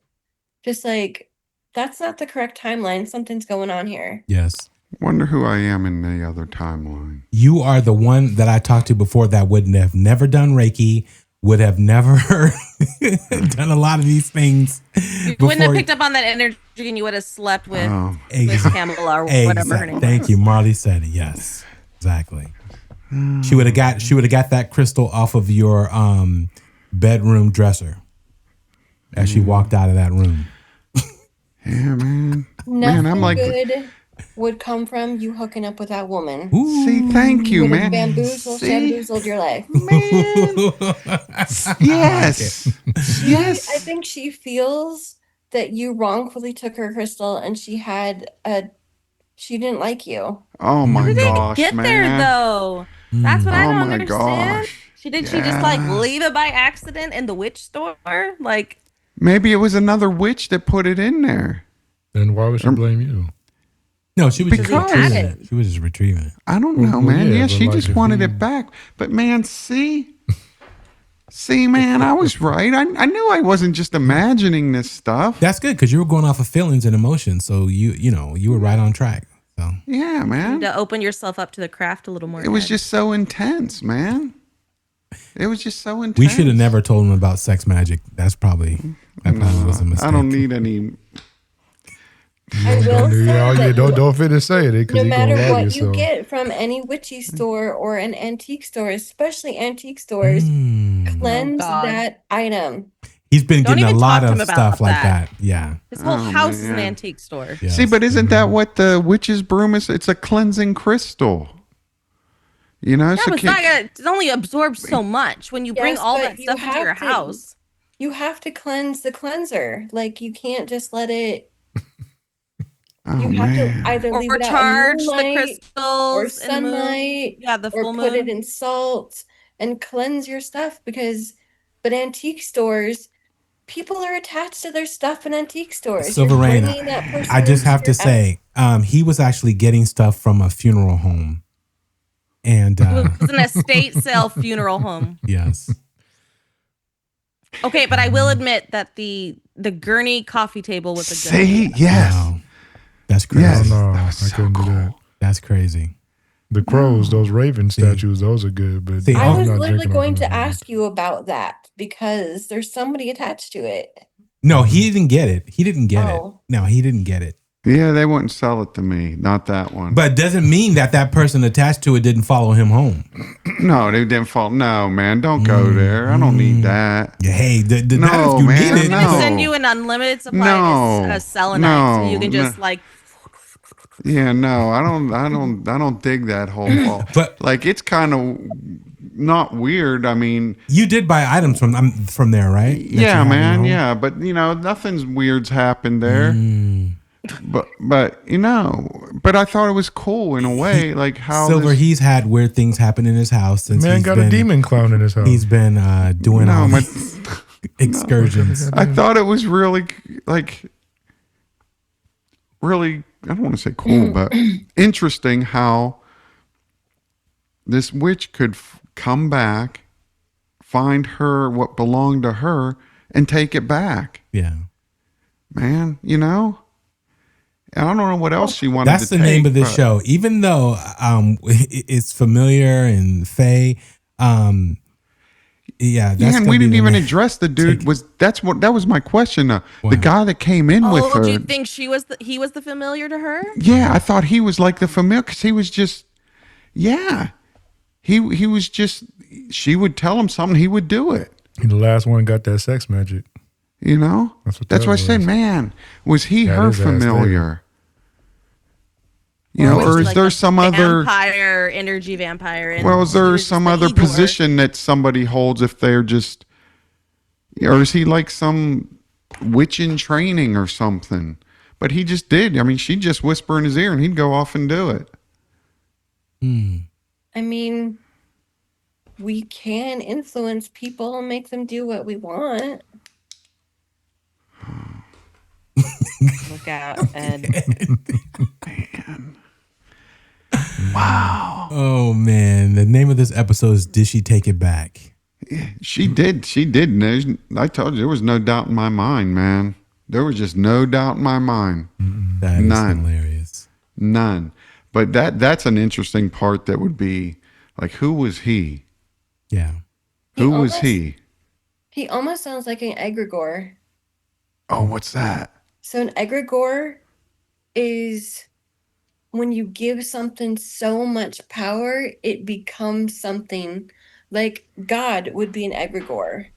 just like, that's not the correct timeline. Something's going on here. Yes. Wonder who I am in the other timeline. You are the one that I talked to before that would have never done Reiki, would have never done a lot of these things. You wouldn't have picked up on that energy and you would have slept with Pamela or whatever her name Thank was. you. Marley said it. Yes, exactly. She would have got that crystal off of your bedroom dresser as she walked out of that room. Yeah, man. Nothing Man, I'm like, good would come from you hooking up with that woman. see, thank you, would have man. bamboozled your life. Yes. Yes. I think she feels that you wrongfully took her crystal and she didn't like you. Oh my gosh, Get man. there though. That's what I Oh don't my understand. gosh. She just like leave it by accident in the witch store? Like, maybe it was another witch that put it in there. Then why would she blame you? No, she was just Because- retrieving it. She was just retrieving it. I don't know, Well, man. yeah, Yeah, but she like just if wanted you- it back. But man, see, man, I was right. I knew I wasn't just imagining this stuff. That's good because you were going off of feelings and emotions, so you were right on track. So Yeah, man. to open yourself up to the craft a little more. It was Ed. just so intense, man. It was just so intense. we should have never told him about sex magic. That probably was a mistake. I don't need any. I will say that Don't finish saying it because no you're matter gonna lie to what you yourself. get from any witchy store or an antique store, especially antique stores, cleanse Oh, God. that item. He's been Don't getting a even lot talk to of him about stuff like that. that. Yeah. His whole Oh, house is an man. antique store. Yes. See, but isn't that what the witch's broom is? It's a cleansing crystal. You know, Yeah, so but it only absorbs so much. When you bring Yes, all but that you stuff into your have to- house. You have to cleanse the cleanser. Like, you can't just let it. oh, You have man. to either leave Or it out in charge the moonlight crystals or in the moon. sunlight, Yeah, the or full put it moon. in salt and cleanse your stuff, but antique stores, people are attached to their stuff in antique stores. You're Silverayne, bringing that person I just into have to your say, he was actually getting stuff from a funeral home. And It was an estate sale funeral home. yes. Okay, but I will admit that the gurney coffee table was a good See, idea. yes. Wow. That's crazy. Yes. Oh, no, That I was so couldn't do cool. that. That's crazy. The crows, those raven statues, those are good. But See, I I'm was not literally drinking going off to of them. ask you about that because there's somebody attached to it. No, he didn't get it. He didn't get it. Oh. No, he didn't get it. Yeah, they wouldn't sell it to me. Not that one. But it doesn't mean that person attached to it didn't follow him home. No, they didn't fall. No, man, don't go there. I don't need that. Yeah, hey, No, not if you man, need it. I'm gonna No. send you an unlimited supply No. of selenite, so you can No. just like. Yeah, no, I don't dig that whole ball. But- like, it's kind of not weird. I mean, You did buy items from there, right? That you yeah, have in man, your yeah, but nothing's weird's happened there. But but I thought it was cool in a way, like how Silver, this- he's had weird things happen in his house since Man he's got been, a demon clown in his house. He's been doing No, all but- these excursions. I thought it was really like really, I don't want to say cool, but interesting how this witch could come back, find her what belonged to her, and take it back. Yeah. Man, I don't know what else she wanted That's to the take. name of this but- show. Even though it's familiar and fey, yeah, that's Yeah, and gonna we be didn't the even name. address the dude. That was my question. The Wow. guy that came in with Oh, her. do you think he was the familiar to her? Yeah, I thought he was like the familiar because he was just Yeah. He was just, she would tell him something, he would do it. He the last one got that sex magic. You know? That's why I said, man, was he her familiar? You know, or is there some other vampire energy vampire? And well, is there some other position that somebody holds if they're just, or is he like some witch in training or something? But he just did. I mean, she'd just whisper in his ear and he'd go off and do it. I mean, we can influence people and make them do what we want. Look out, Ed. Man. Wow. Oh man, the name of this episode is "Did She Take It Back?" She did. She did. I told you there was no doubt in my mind, man. There was just no doubt in my mind. That is hilarious. None. But that's an interesting part. That would be like, who was he? Yeah. Who was he? He almost sounds like an egregore. Oh, what's that? So an egregore is when you give something so much power, it becomes something. Like God would be an egregore.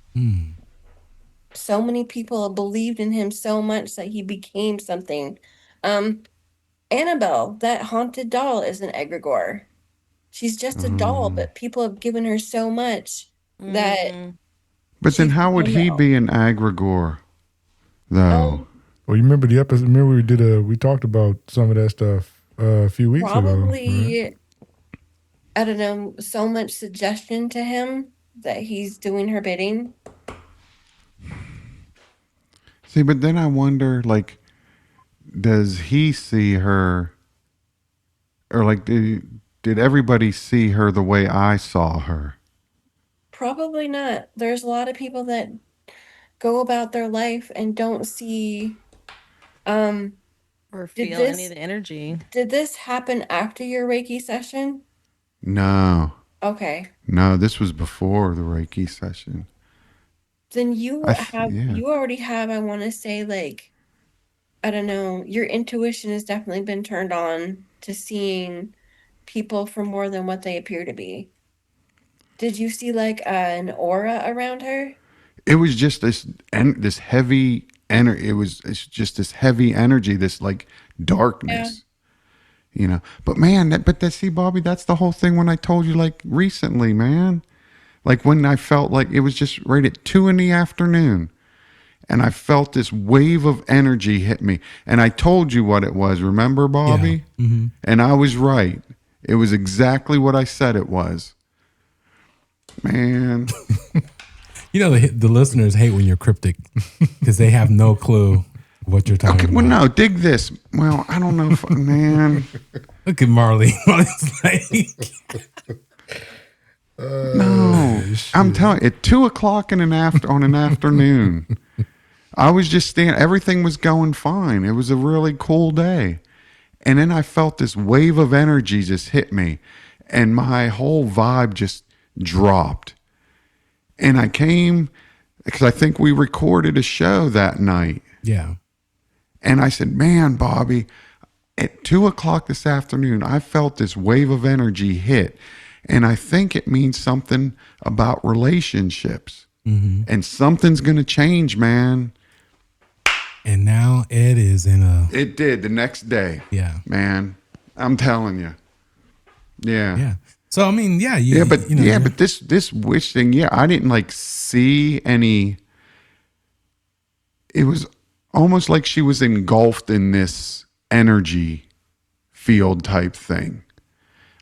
So many people believed in him so much that he became something. Annabelle, that haunted doll, is an egregore. She's just a doll, but people have given her so much that. But then how would he be an egregore, though? Well, you remember the episode? Remember we talked about some of that stuff a few weeks ago. Probably, right? I don't know, so much suggestion to him that he's doing her bidding. See, but then I wonder, like, does he see her, or like, did everybody see her the way I saw her? Probably not. There's a lot of people that go about their life and don't see or feel any of the energy. Did this happen after your Reiki session? No. Okay. No, this was before the Reiki session. Then you already have, I want to say, like, I don't know, your intuition has definitely been turned on to seeing people for more than what they appear to be. Did you see like an aura around her? It was just this heavy energy. It's just this heavy energy, this like darkness. Yeah. You know, but man, see, Bobby, that's the whole thing when I told you, like, recently, man. Like when I felt like it was just right at 2 p.m. and I felt this wave of energy hit me. And I told you what it was, remember, Bobby? Yeah. Mm-hmm. And I was right. It was exactly what I said it was. Man. You know, the listeners hate when you're cryptic because they have no clue what you're talking about. Well, no, dig this. Well, I don't know if, man. Look at Marley. Marley's like... No, I'm telling you, at 2 o'clock on an afternoon, I was just standing, everything was going fine. It was a really cool day. And then I felt this wave of energy just hit me and my whole vibe just dropped. And I came, because I think we recorded a show that night. Yeah. And I said, man, Bobby, at 2 o'clock this afternoon, I felt this wave of energy hit. And I think it means something about relationships. Mm-hmm. And something's going to change, man. And now Ed is in a... It did the next day. Yeah. Man, I'm telling you. Yeah. Yeah. So, I mean, yeah. But this witch thing, yeah, I didn't like see any... It was almost like she was engulfed in this energy field type thing.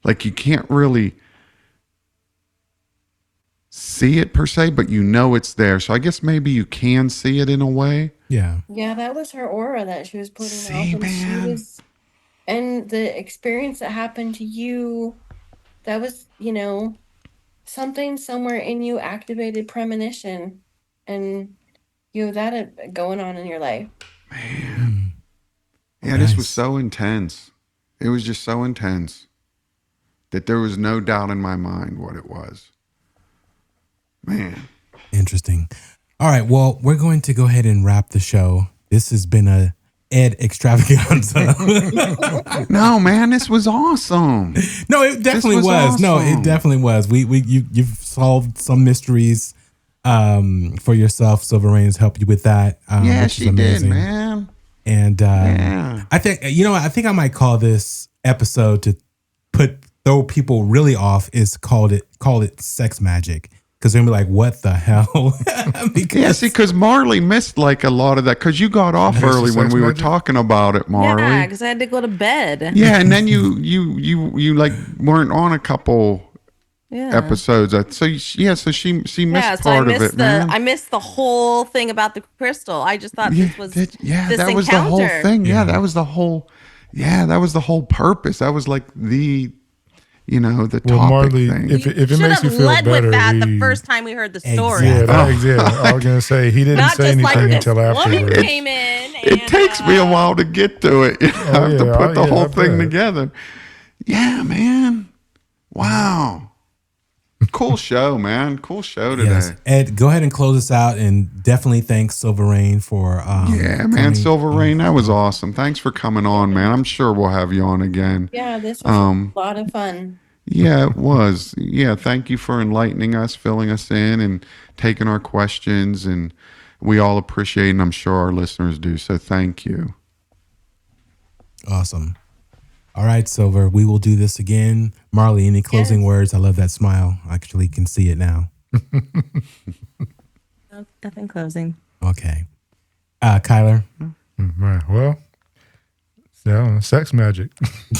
Like you can't really see it per se, but you know it's there. So I guess maybe you can see it in a way. Yeah. Yeah, that was her aura that she was putting out. And and the experience that happened to you, that was, something somewhere in you activated premonition, and you have that going on in your life. Man. Yeah, Nice. This was so intense. It was just so intense that there was no doubt in my mind what it was. Man. Interesting. All right. Well, we're going to go ahead and wrap the show. This has been a Ed extravaganza. No, man, this was awesome. No, it definitely was. Awesome. No, it definitely was. You've solved some mysteries for yourself. Silverayne has helped you with that. Yeah, which she is amazing. did, man. And Yeah. I think I think I might call this episode to throw people really off is call it sex magic. Because they're gonna be like, what the hell? Because Marley missed like a lot of that because you got off early when we were talking about it, Marley. Yeah, because I had to go to bed. Yeah, and then you like weren't on a couple episodes. So she missed part of it, man. I missed the whole thing about the crystal. I just thought this was this that was encounter. the whole thing. Yeah, that was the whole. Yeah, that was the whole purpose. That was like the topic Marley, thing. if it makes you feel led better, with that the first time we heard the story. Exactly. I was gonna say he didn't Not say just like anything this until woman afterwards. came in. It takes me a while to get to it. I have to put the whole thing together. Yeah, man. Wow. Cool show, man. Cool show today. Yes. Ed, go ahead and close us out, and definitely thanks Silverayne for man, Silverayne, that was awesome. Thanks for coming on, man. I'm sure we'll have you on again. Yeah, this was a lot of fun. Yeah, it was. Yeah, thank you for enlightening us, filling us in, and taking our questions, and we all appreciate it, and I'm sure our listeners do. So thank you. Awesome. All right, Silver, we will do this again. Marley, any closing words? I love that smile. I actually can see it now. Nothing closing. Okay. Kyler? Right. Well, sex magic.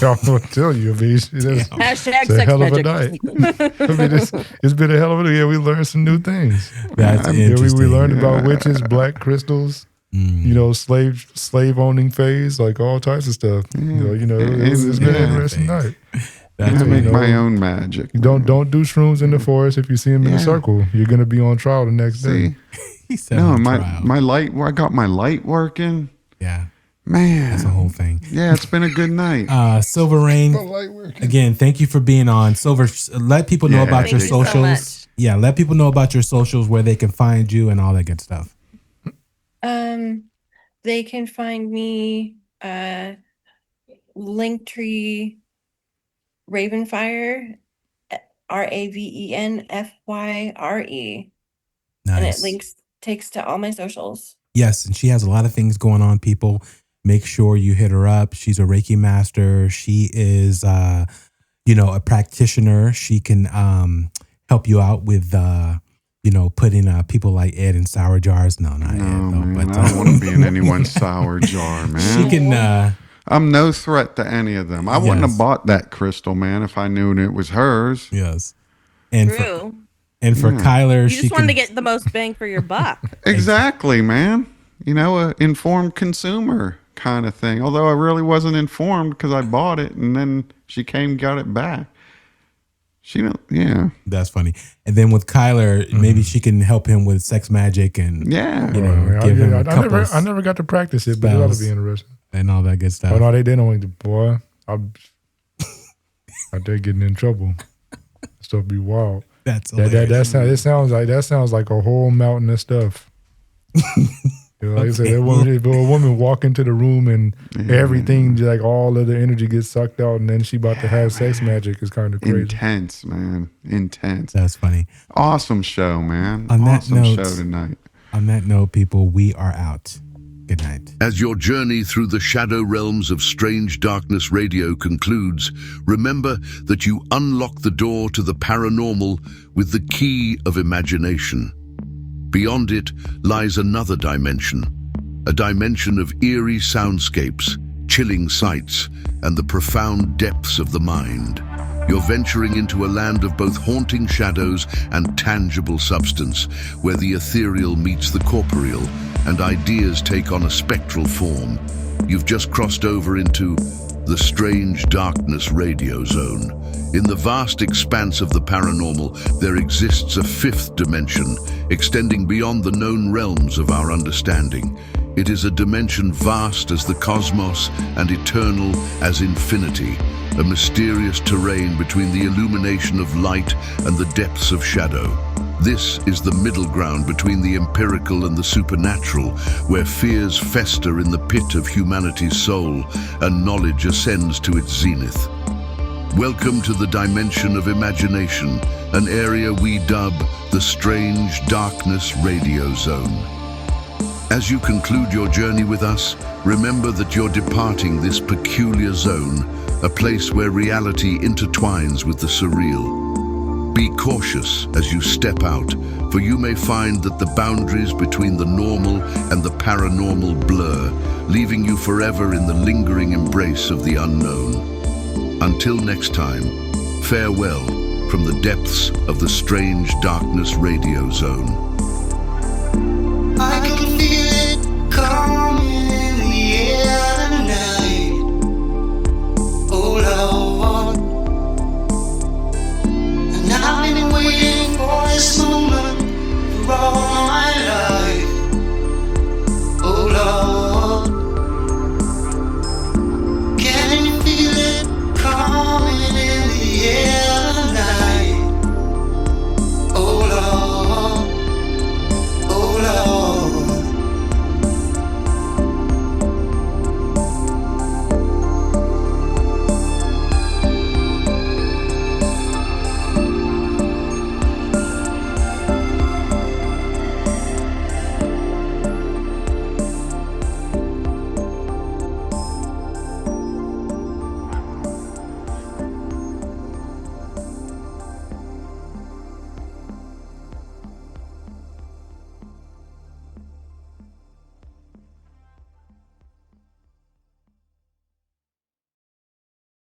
Y'all know what to tell you. I mean, Hashtag it's a sex hell of a magic. night. I mean, it's been a hell of a day. Yeah, we learned some new things. That's interesting. We learned about witches, black crystals, slave owning phase, like all types of stuff. It's been an interesting night. I make my own magic. Don't do shrooms in the forest if you see them in a circle. You're gonna be on trial the next day. He said my light. I got my light working. Yeah. Man, that's a whole thing. Yeah, it's been a good night. Silverayne, again, thank you for being on. Silver, let people know about your socials. So let people know about your socials, where they can find you and all that good stuff. They can find me Linktree Ravenfire, RAVENFYRE. Nice. And it takes to all my socials. Yes, and she has a lot of things going on, people. Make sure you hit her up. She's a Reiki master. She is, a practitioner. She can help you out with, putting people like Ed in sour jars. No, not Ed. Man, but I don't want to be in anyone's sour jar, man. She can. I'm no threat to any of them. I wouldn't have bought that crystal, man, if I knew it was hers. Yes, and True. For Kyler, you just wanted to get the most bang for your buck. Exactly, man. An informed consumer kind of thing. Although I really wasn't informed because I bought it and then she got it back. That's funny. And then with Kyler, maybe she can help him with sex magic and give him a couple I never got to practice it, but it ought to be interesting. And all that good stuff. Oh no, they didn't. Boy, out there getting in trouble. Stuff be wild. That sounds like a whole mountain of stuff. Like I said, a woman walk into the room and everything, like all of the energy gets sucked out, and then she about to have sex magic is kind of crazy. Intense, man. Intense. That's funny. Awesome show, man. Awesome show tonight. On that note, people, we are out. Good night. As your journey through the shadow realms of Strange Darkness Radio concludes, remember that you unlock the door to the paranormal with the key of imagination. Beyond it lies another dimension, a dimension of eerie soundscapes, chilling sights, and the profound depths of the mind. You're venturing into a land of both haunting shadows and tangible substance, where the ethereal meets the corporeal, and ideas take on a spectral form. You've just crossed over into the Strange Darkness Radio Zone. In the vast expanse of the paranormal, there exists a fifth dimension, extending beyond the known realms of our understanding. It is a dimension vast as the cosmos and eternal as infinity, a mysterious terrain between the illumination of light and the depths of shadow. This is the middle ground between the empirical and the supernatural, where fears fester in the pit of humanity's soul and knowledge ascends to its zenith. Welcome to the dimension of imagination, an area we dub the Strange Darkness Radio Zone. As you conclude your journey with us, remember that you're departing this peculiar zone, a place where reality intertwines with the surreal. Be cautious as you step out, for you may find that the boundaries between the normal and the paranormal blur, leaving you forever in the lingering embrace of the unknown. Until next time, farewell from the depths of the Strange Darkness Radio Zone.